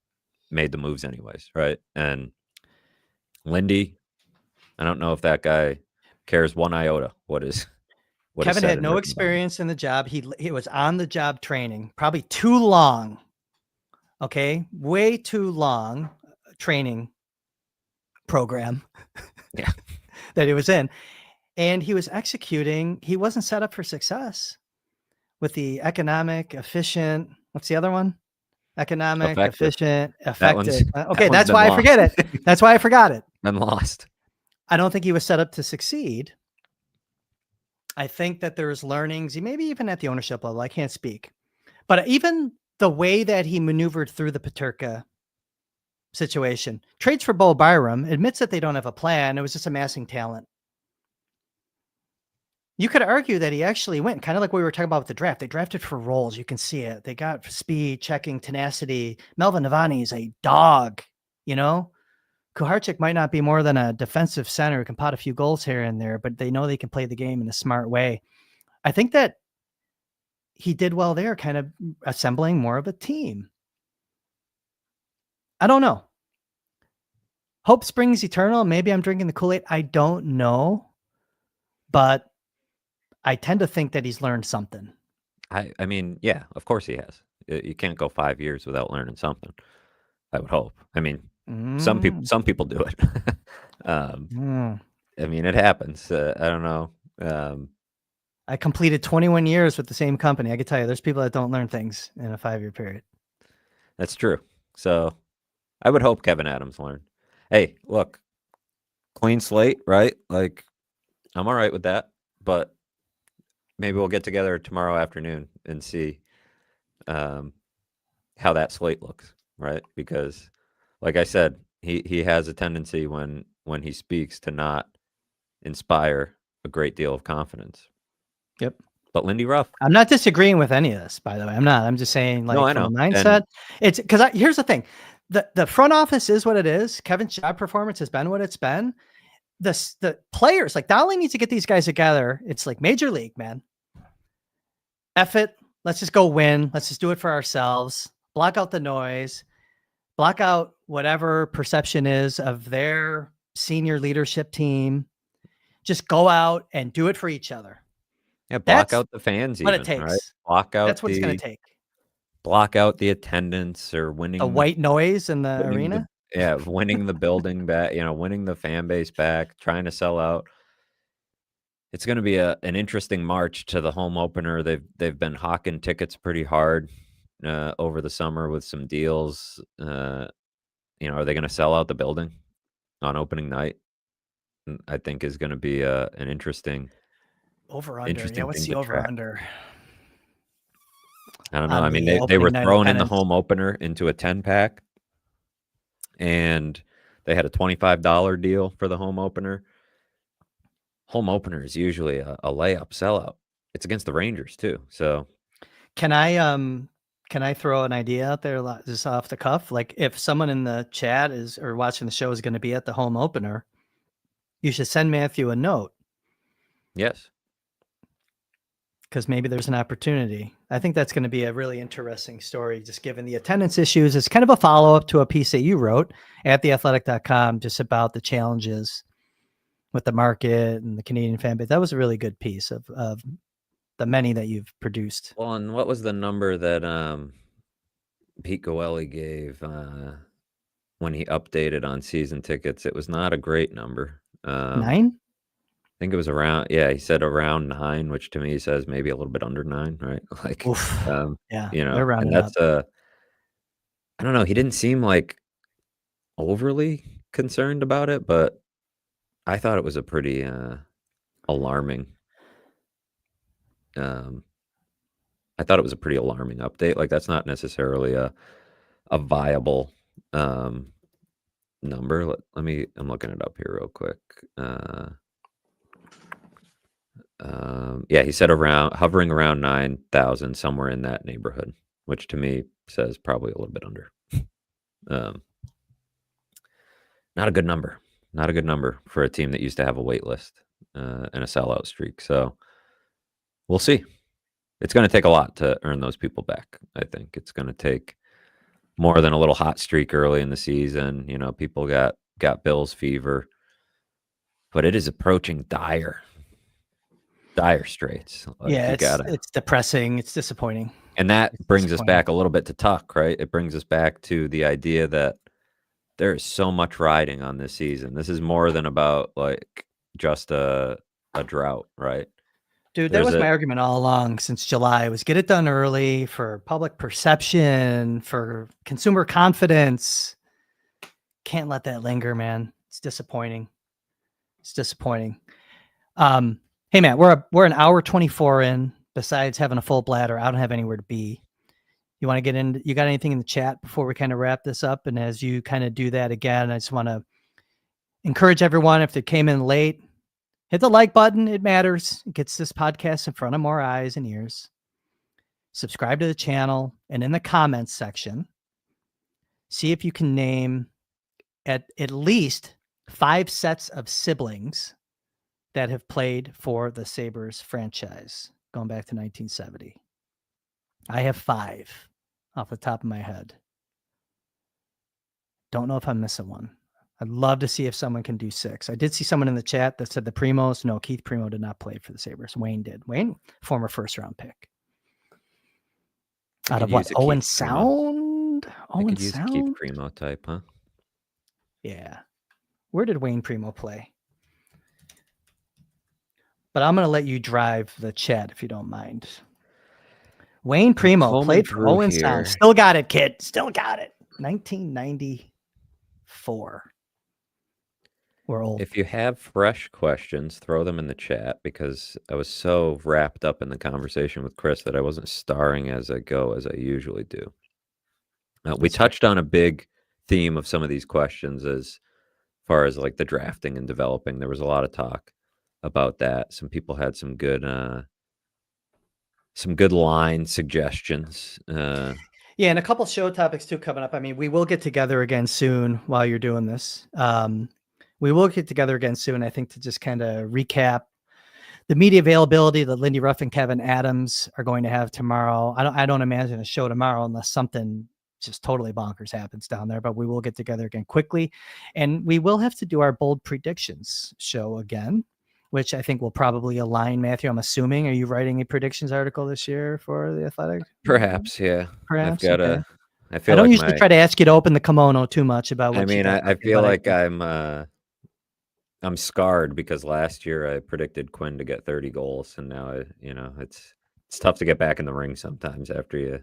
made the moves anyways, right? And Lindy, I don't know if that guy cares one iota what Kevin had no experience in the job. He was on the job training, probably too long. Okay, way too long training program that he was in. And he was executing. He wasn't set up for success with the economic, efficient. What's the other one? Economic, efficient, effective. Okay, that's why I forget it. That's why I forgot it. And lost. I don't think he was set up to succeed. I think that there's learnings, maybe even at the ownership level. I can't speak. But even the way that he maneuvered through the Peterka situation, trades for Bo Byram, admits that they don't have a plan. It was just amassing talent. You could argue that he actually went kind of like we were talking about with the draft. They drafted for roles. You can see it. They got speed, checking, tenacity. Melvin Navani is a dog, Kuharczyk might not be more than a defensive center who can pot a few goals here and there, but they know they can play the game in a smart way. I think that he did well there, kind of assembling more of a team. I don't know. Hope springs eternal. Maybe I'm drinking the Kool-Aid. I don't know, but I tend to think that he's learned something. I mean, yeah, of course he has. You can't go 5 years without learning something. I would hope. I mean, some people do it. I mean, it happens. I don't know. I completed 21 years with the same company. I can tell you, there's people that don't learn things in a 5-year period. That's true. So I would hope Kevin Adams learned. Hey, look, clean slate, right? Like, I'm all right with that, but maybe we'll get together tomorrow afternoon and see how that slate looks, right? Because, like I said, he has a tendency when he speaks to not inspire a great deal of confidence. Yep. But Lindy Ruff. I'm not disagreeing with any of this, by the way. I'm not. I'm just saying, like, No, I from a know. mindset, it's because here's the thing. The front office is what it is. Kevin's job performance has been what it's been. The players, like, not only needs to get these guys together, it's like major league, man. F it. Let's just go win. Let's just do it for ourselves. Block out the noise. Block out whatever perception is of their senior leadership team. Just go out and do it for each other. Yeah, block out the fans. What even, it takes. Right? Block out. That's what it's going to take. Block out the attendance or winning the white noise in the arena. Winning the building back. Winning the fan base back. Trying to sell out. It's going to be an interesting march to the home opener. They've been hawking tickets pretty hard over the summer with some deals. Are they going to sell out the building on opening night? I think is going to be an interesting over under. Yeah, what's the over under? I don't know. I mean, they were throwing in the home opener into a 10-pack, and they had a $25 deal for the home opener. Home opener is usually a layup sellout. It's against the Rangers too. So can I throw an idea out there just off the cuff? Like, if someone in the chat or watching the show is going to be at the home opener, you should send Matthew a note. Yes. Because maybe there's an opportunity. I think that's going to be a really interesting story, just given the attendance issues. It's kind of a follow-up to a piece that you wrote at theathletic.com just about the challenges with the market and the Canadian fan base. That was a really good piece of the many that you've produced. Well, and what was the number that Pete Goelli gave when he updated on season tickets? It was not a great number. 9? I think it was around, he said around 9, which to me says maybe a little bit under 9, right? Like, yeah, they're rounding up. I don't know. He didn't seem like overly concerned about it, but I thought it was a pretty alarming. I thought it was a pretty alarming update. Like, that's not necessarily a viable number. I'm looking it up here real quick. He said hovering around 9,000, somewhere in that neighborhood, which to me says probably a little bit under. Not a good number. Not a good number for a team that used to have a wait list and a sellout streak. So we'll see. It's going to take a lot to earn those people back. I think it's going to take more than a little hot streak early in the season. People got Bills fever, but it is approaching dire straits. Like, it's depressing. It's disappointing. And that brings us back a little bit to Tuch, right? It brings us back to the idea that there is so much riding on this season. This is more than about like just a drought, right? Dude, that was my argument all along since July, was get it done early for public perception, for consumer confidence. Can't let that linger, man. It's disappointing. Hey, Matt, we're an hour 24 in. Besides having a full bladder, I don't have anywhere to be. You want to get in? You got anything in the chat before we kind of wrap this up? And as you kind of do that again, I just want to encourage everyone, if they came in late, hit the like button. It matters. It gets this podcast in front of more eyes and ears. Subscribe to the channel, and in the comments section, see if you can name at least 5 sets of siblings that have played for the Sabres franchise going back to 1970. I have 5 off the top of my head. Don't know if I'm missing one. I'd love to see if someone can do 6. I did see someone in the chat that said the Primos. No, Keith Primo did not play for the Sabres. Wayne did. Wayne, former first-round pick. Out of what? Owen Sound? Owen Sound? Keith Primo type, huh? Yeah. Where did Wayne Primo play? But I'm going to let you drive the chat if you don't mind. Wayne Primo played for Owen Sound. Still got it, kid. Still got it. 1994. We're old. If you have fresh questions, throw them in the chat, because I was so wrapped up in the conversation with Kris that I wasn't starring as I go as I usually do. We touched on a big theme of some of these questions as far as like the drafting and developing. There was a lot of talk about that. Some people had some good line suggestions. Yeah, and a couple show topics too coming up. I mean, we will get together again soon while you're doing this. We will get together again soon, I think, to just kind of recap the media availability that Lindy Ruff and Kevin Adams are going to have tomorrow. I don't imagine a show tomorrow unless something just totally bonkers happens down there, but we will get together again quickly. And we will have to do our bold predictions show again, which I think will probably align. Matthew, I'm assuming, are you writing a predictions article this year for the Athletic? Perhaps, yeah. Perhaps. I've got okay. I don't usually try to ask you to open the kimono too much about what I feel like I'm scarred because last year I predicted Quinn to get 30 goals, and now it's tough to get back in the ring sometimes after you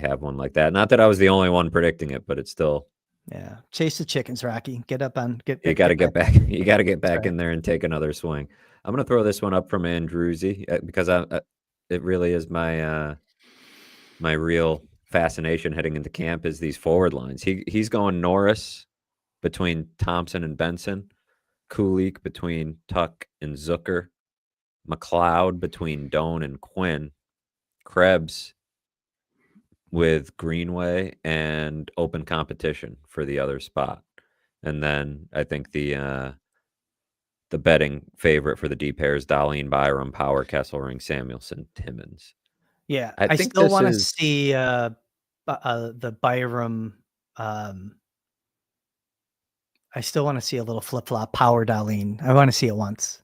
have one like that. Not that I was the only one predicting it, but it's still. Yeah, chase the chickens, Rocky. Get up on You got to get back. You got to get back in there and take another swing. I'm gonna throw this one up from Andrewsy because it really is my my real fascination heading into camp is these forward lines. He's going Norris between Thompson and Benson, Kulik between Tuch and Zucker, McLeod between Doan and Quinn, Krebs with Greenway, and open competition for the other spot. And then I think the betting favorite for the D pair is Dahlin, Byram, Power, Kesselring, Samuelson, Timmins. Yeah, I still want to see the Byram. I still want to see a little flip flop Power Dahlin. I want to see it once.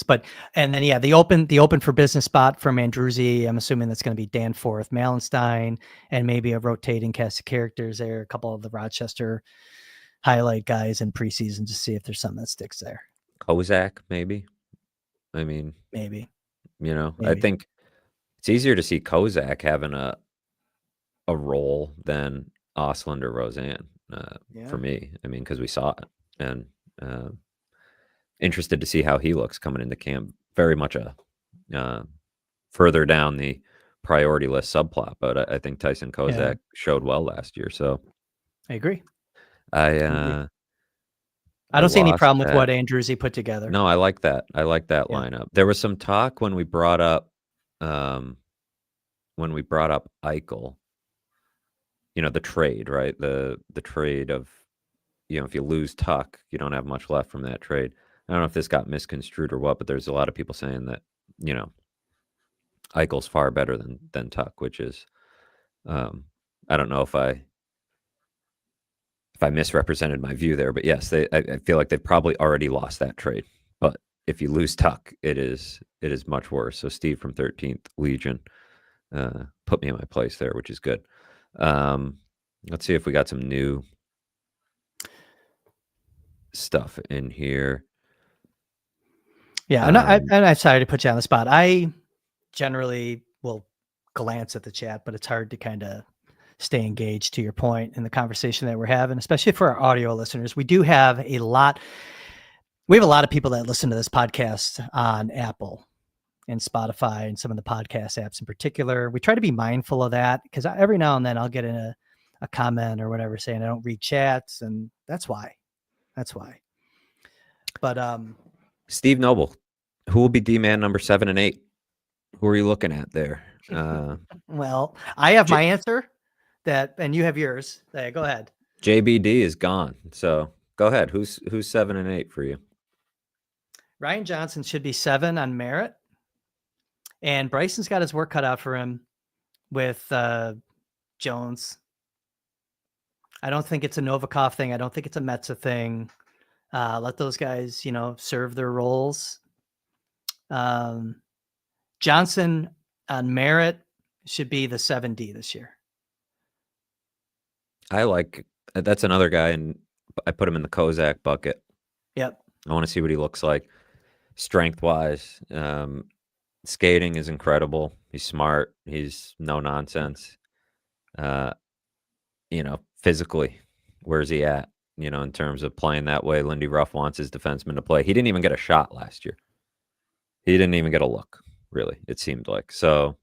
But and then the open for business spot from Andrewsy. I'm assuming that's going to be Danforth, Malenstein, and maybe a rotating cast of characters there. A couple of the Rochester highlight guys in preseason to see if there's something that sticks there. Kozak, maybe. I mean, maybe. I think it's easier to see Kozak having a role than Ostlund or Roseanne for me. I mean, because we saw it, and interested to see how he looks coming into camp. Very much a further down the priority list subplot, but I think Tyson Kozak showed well last year. So I agree. I don't see any problem with what Andrewsy put together. No, I like that. Lineup. There was some talk when we brought up Eichel, the trade, right? The trade of, if you lose Tuch, you don't have much left from that trade. I don't know if this got misconstrued or what, but there's a lot of people saying that, Eichel's far better than Tuch, which is, I don't know if I misrepresented my view there, but yes, I feel like they've probably already lost that trade. But if you lose Tuch, it is much worse. So Steve from 13th Legion put me in my place there, which is good. Let's see if we got some new stuff in here. Yeah, I'm sorry to put you on the spot. I generally will glance at the chat, but it's hard to kind of stay engaged, to your point, in the conversation that we're having, especially for our audio listeners. We have a lot of people that listen to this podcast on Apple and Spotify and some of the podcast apps in particular. We try to be mindful of that because every now and then I'll get in a comment or whatever saying I don't read chats, and that's why. But Steve Noble, who will be D-man number 7 and 8? Who are you looking at there? Well, I have my answer, and you have yours. Go ahead. JBD is gone. So go ahead. Who's 7 and 8 for you? Ryan Johnson should be 7 on merit. And Bryson's got his work cut out for him with Jones. I don't think it's a Novikov thing. I don't think it's a Metza thing. Let those guys, serve their roles. Johnson on merit should be the 7D this year. That's another guy, and I put him in the Kozak bucket. Yep. I want to see what he looks like strength-wise. Skating is incredible. He's smart. He's no nonsense. Physically, where's he at? In terms of playing that way, Lindy Ruff wants his defenseman to play. He didn't even get a shot last year. He didn't even get a look, really, it seemed like. So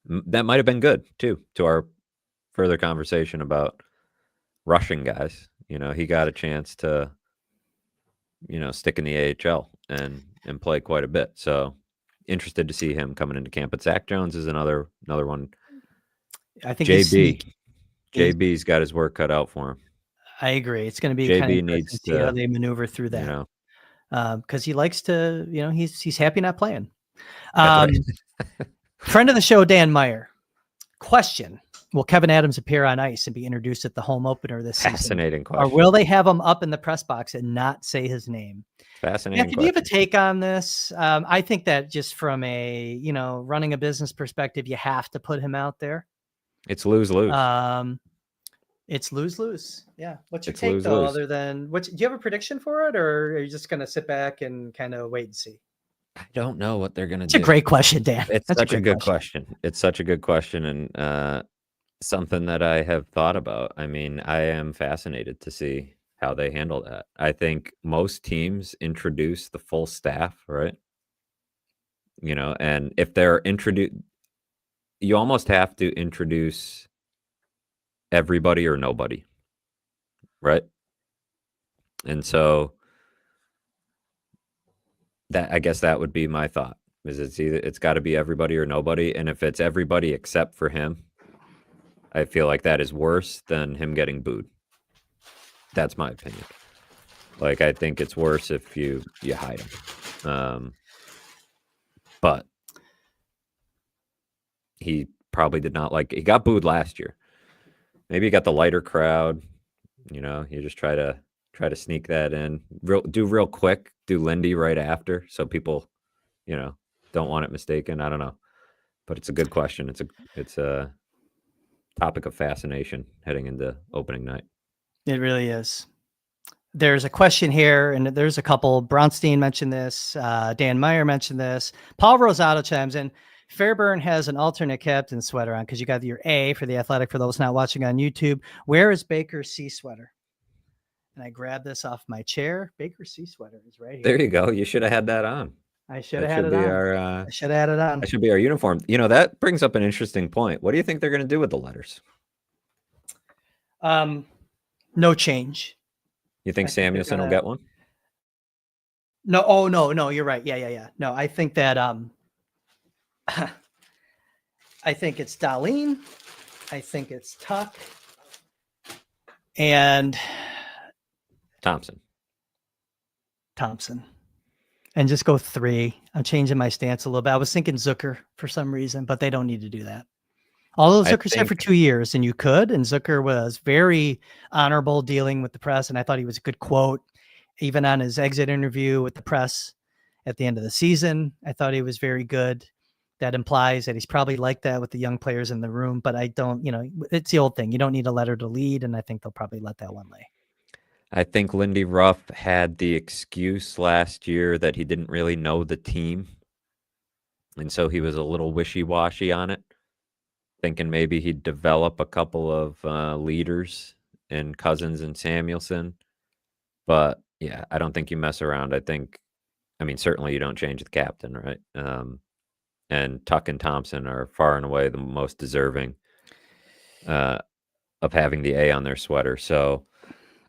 that might have been good, too, to our further conversation about rushing guys. He got a chance to, stick in the AHL and play quite a bit. So interested to see him coming into camp. But Zach Jones is another one. I think JB's got his work cut out for him. I agree. It's going to be kind of interesting to see how they maneuver through that. Because he likes to, he's happy not playing. Right. Friend of the show, Dan Meyer. Question: will Kevin Adams appear on ice and be introduced at the home opener this season? Fascinating question. Or will they have him up in the press box and not say his name? Fascinating. Do you have a take on this? I think that just from a, running a business perspective, you have to put him out there. It's lose-lose. It's lose-lose. Yeah. What's your It's take lose-lose. though, other than do you have a prediction for it, or are you just going to sit back and kind of wait and see? I don't know what they're going to do. It's a great question, Dan. It's such a good question. It's such a good question, and something that I have thought about. I mean, I am fascinated to see how they handle that. I think most teams introduce the full staff, right? And if they're you almost have to introduce everybody or nobody, right? And so I guess that would be my thought, is it's got to be everybody or nobody. And if it's everybody except for him, I feel like that is worse than him getting booed. That's my opinion. Like, I think it's worse if you hide him. But he probably did not he got booed last year. Maybe he got the lighter crowd. You just try to sneak that in. Do real quick. Do Lindy right after, so people, don't want it mistaken. I don't know, but it's a good question. It's a topic of fascination heading into opening night. It really is. There's a question here, and there's a couple. Bronstein mentioned this. Dan Meyer mentioned this. Paul Rosato chimes in. Fairburn has an alternate captain sweater on because you got your A for the Athletic. For those not watching on YouTube, where is Baker's C sweater? And I grabbed this off my chair. Baker's C sweater is right here. There you go. You should have had that on. I should have had it on. I should have had it on. That should be our uniform. That brings up an interesting point. What do you think they're going to do with the letters? No change. You think Samuelson will get one? No. Oh, no. You're right. Yeah. No, I think that I think it's Darlene. I think it's Tuch. And Thompson. And just go 3. I'm changing my stance a little bit. I was thinking Zucker for some reason, but they don't need to do that. Although Zucker's here for 2 years, and you could, and Zucker was very honorable dealing with the press, and I thought he was a good quote, even on his exit interview with the press at the end of the season. I thought he was very good. That implies that he's probably like that with the young players in the room, but I don't, it's the old thing. You don't need a letter to lead, and I think they'll probably let that one lay. I think Lindy Ruff had the excuse last year that he didn't really know the team, and so he was a little wishy-washy on it, thinking maybe he'd develop a couple of leaders in Cousins and Samuelson. But, yeah, I don't think you mess around. Certainly you don't change the captain, right? And Tuch and Thompson are far and away the most deserving of having the A on their sweater. So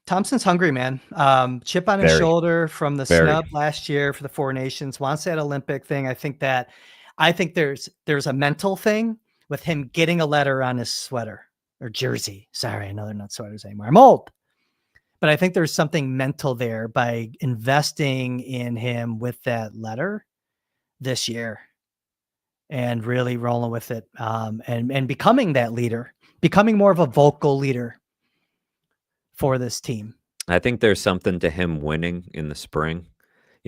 Thompson's hungry, man. Chip on his shoulder from the snub last year for the Four Nations. Wants that Olympic thing. I think there's a mental thing with him getting a letter on his sweater. or Jersey. Sorry, I know they're not Sweaters anymore. I'm old. But I think there's something mental there by investing in him with that letter this year and really rolling with it, and becoming that leader, becoming more of a vocal leader for this team. I think there's something to him winning in the spring.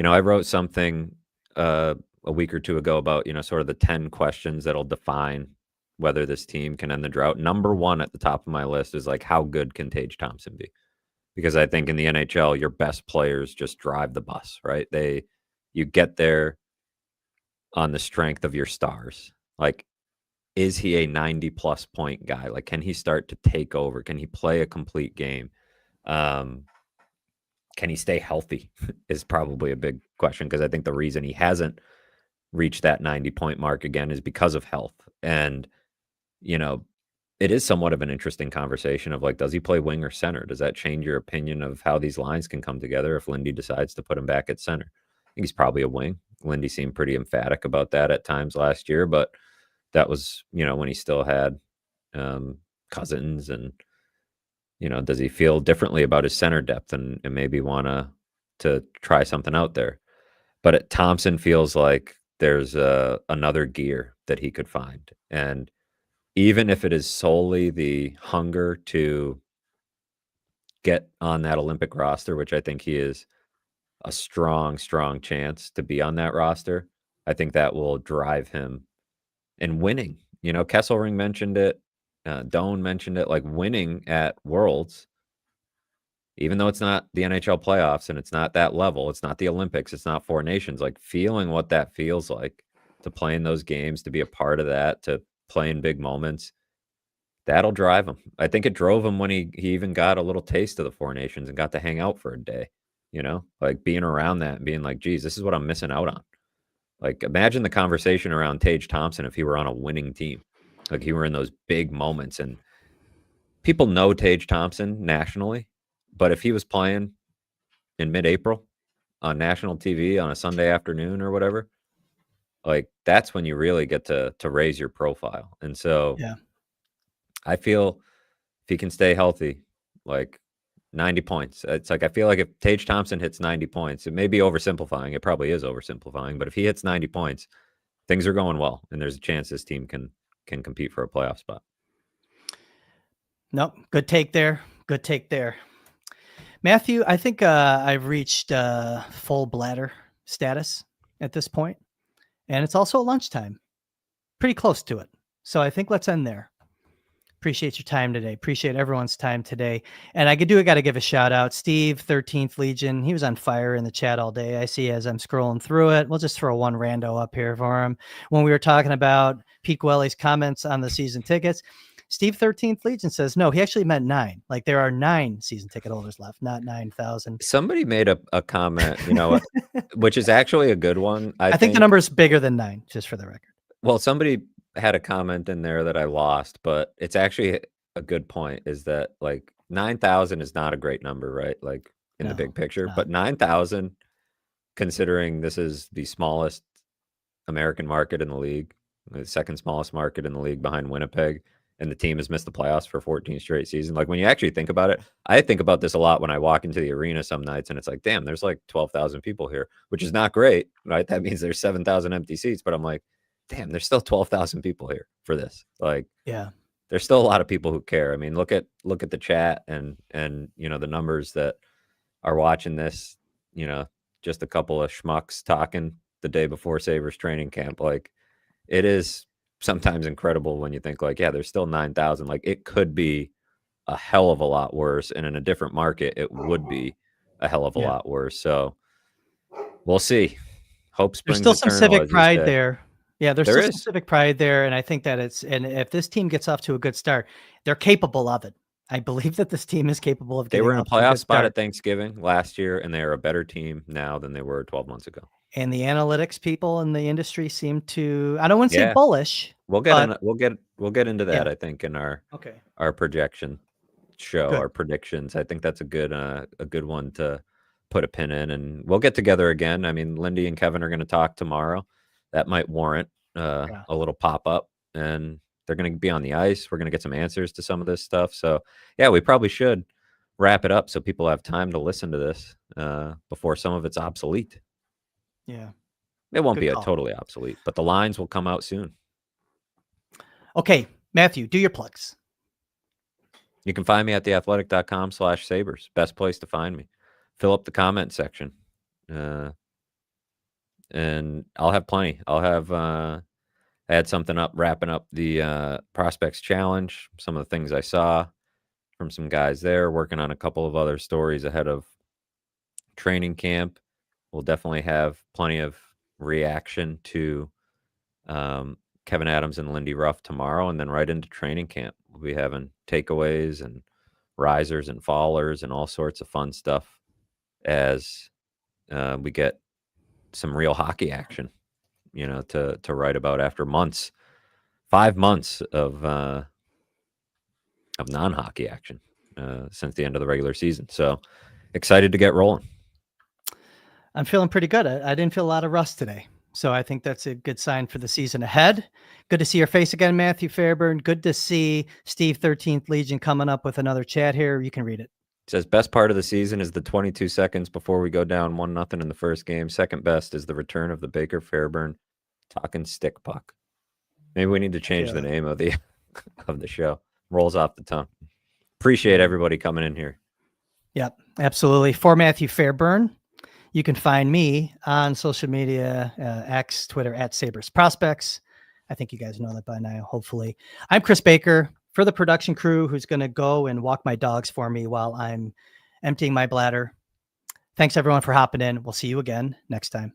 I wrote something a week or two ago about, sort of the 10 questions that'll define whether this team can end the drought. Number one at the top of my list is like, how good can Tage Thompson be? Because I think in the NHL, your best players just drive the bus, right? You get there on the strength of your stars. Like, is he a 90-plus point guy? Like, can he start to take over? Can he play a complete game? Can he stay healthy is probably a big question, because I think the reason he hasn't reached that 90-point mark again is because of health. And, it is somewhat of an interesting conversation of like, does he play wing or center? Does that change your opinion of how these lines can come together if Lindy decides to put him back at center? I think he's probably a wing. Lindy seemed pretty emphatic about that at times last year, but that was, when he still had Cousins. And, does he feel differently about his center depth and maybe want to try something out there? But Thompson feels like there's another gear that he could find. And even if it is solely the hunger to get on that Olympic roster, which I think he is a strong, strong chance to be on that roster, I think that will drive him. And winning, Kesselring mentioned it, Doan mentioned it, like winning at Worlds, even though it's not the NHL playoffs and it's not that level, it's not the Olympics, it's not Four Nations, like feeling what that feels like to play in those games, to be a part of that, to play in big moments, that'll drive him. I think it drove him when he even got a little taste of the Four Nations and got to hang out for a day, like being around that and being like, geez, this is what I'm missing out on. Like, imagine the conversation around Tage Thompson if he were on a winning team, like he were in those big moments. And people know Tage Thompson nationally, but if he was playing in mid-April on national TV on a Sunday afternoon or whatever, like that's when you really get to raise your profile. And so Yeah. I feel if he can stay healthy, like 90 points, it's like, I feel like if Tage Thompson hits 90 points, it may be oversimplifying. It probably is oversimplifying, but if he hits 90 points, things are going well. And there's a chance this team can compete for a playoff spot. Nope. Good take there. Good take there. Matthew, I think I've reached full bladder status at this point, and it's also lunchtime, pretty close to it. So I think let's end there. Appreciate your time today. Appreciate everyone's time today. And I got to give a shout out. Steve, 13th Legion. He was on fire in the chat all day. I see as I'm scrolling through it. We'll just throw one rando up here for him. When we were talking about Pete Gwelly's comments on the season tickets, Steve, 13th Legion says, no, he actually meant 9. Like there are 9 season ticket holders left, not 9,000. Somebody made a comment, which is actually a good one. I think the number is bigger than 9, just for the record. Well, somebody had a comment in there that I lost, but it's actually a good point, is that like 9,000 is not a great number, right? Like in the big picture, but 9,000, considering this is the smallest American market in the league, the second smallest market in the league behind Winnipeg, and the team has missed the playoffs for 14 straight seasons. Like when you actually think about it, I think about this a lot when I walk into the arena some nights and it's like, damn, there's like 12,000 people here, which is not great, right? That means there's 7,000 empty seats, but I'm like, damn, there's still 12,000 people here for this. Like, yeah, there's still a lot of people who care. I mean, look at the chat and the numbers that are watching this, just a couple of schmucks talking the day before Sabres training camp. Like, it is sometimes incredible when you think like, yeah, there's still 9,000. Like, it could be a hell of a lot worse. And in a different market, it would be a hell of a lot worse. So we'll see. Hope springs there's still some eternal, civic pride there. Yeah, there's still some is civic pride there. And I think that and if this team gets off to a good start, they're capable of it. I believe that this team is capable of getting. They were in a playoff spot at Thanksgiving last year, and they are a better team now than they were 12 months ago. And the analytics people in the industry seem to, I don't want to say bullish. We'll get into that, I think, in our projection show, our predictions. I think that's a good one to put a pin in, and we'll get together again. I mean, Lindy and Kevin are going to talk tomorrow. That might warrant a little pop up, and They're going to be on the ice. We're going to get some answers to some of this stuff. So yeah, we probably should wrap it up so people have time to listen to this before some of it's obsolete. Yeah. It won't Good be call. totally obsolete, but the lines will come out soon. Okay, Matthew, do your plugs. You can find me at theathletic.com/Sabres. Best place to find me. Fill up the comment section. And I'll have plenty. I'll have I had something up wrapping up the Prospects Challenge, some of the things I saw from some guys there, working on a couple of other stories ahead of training camp. We'll definitely have plenty of reaction to Kevin Adams and Lindy Ruff tomorrow, and then right into training camp. We'll be having takeaways and risers and fallers and all sorts of fun stuff as we get some real hockey action, to write about after 5 months of non-hockey action since the end of the regular season. So excited to get rolling. I'm feeling pretty good. I didn't feel a lot of rust today. So I think that's a good sign for the season ahead. Good to see your face again, Matthew Fairburn. Good to see Steve 13th Legion coming up with another chat here. You can read it. It says best part of the season is the 22 seconds before we go down 1-0 in the first game. Second best is the return of the Baker Fairburn talking stick puck. Maybe we need to change the name of the show. Rolls off the tongue. Appreciate everybody coming in here. Yep, absolutely. For Matthew Fairburn, you can find me on social media, X, Twitter, at Sabres Prospects. I think you guys know that by now, hopefully. I'm Kris Baker for the production crew who's going to go and walk my dogs for me while I'm emptying my bladder. Thanks, everyone, for hopping in. We'll see you again next time.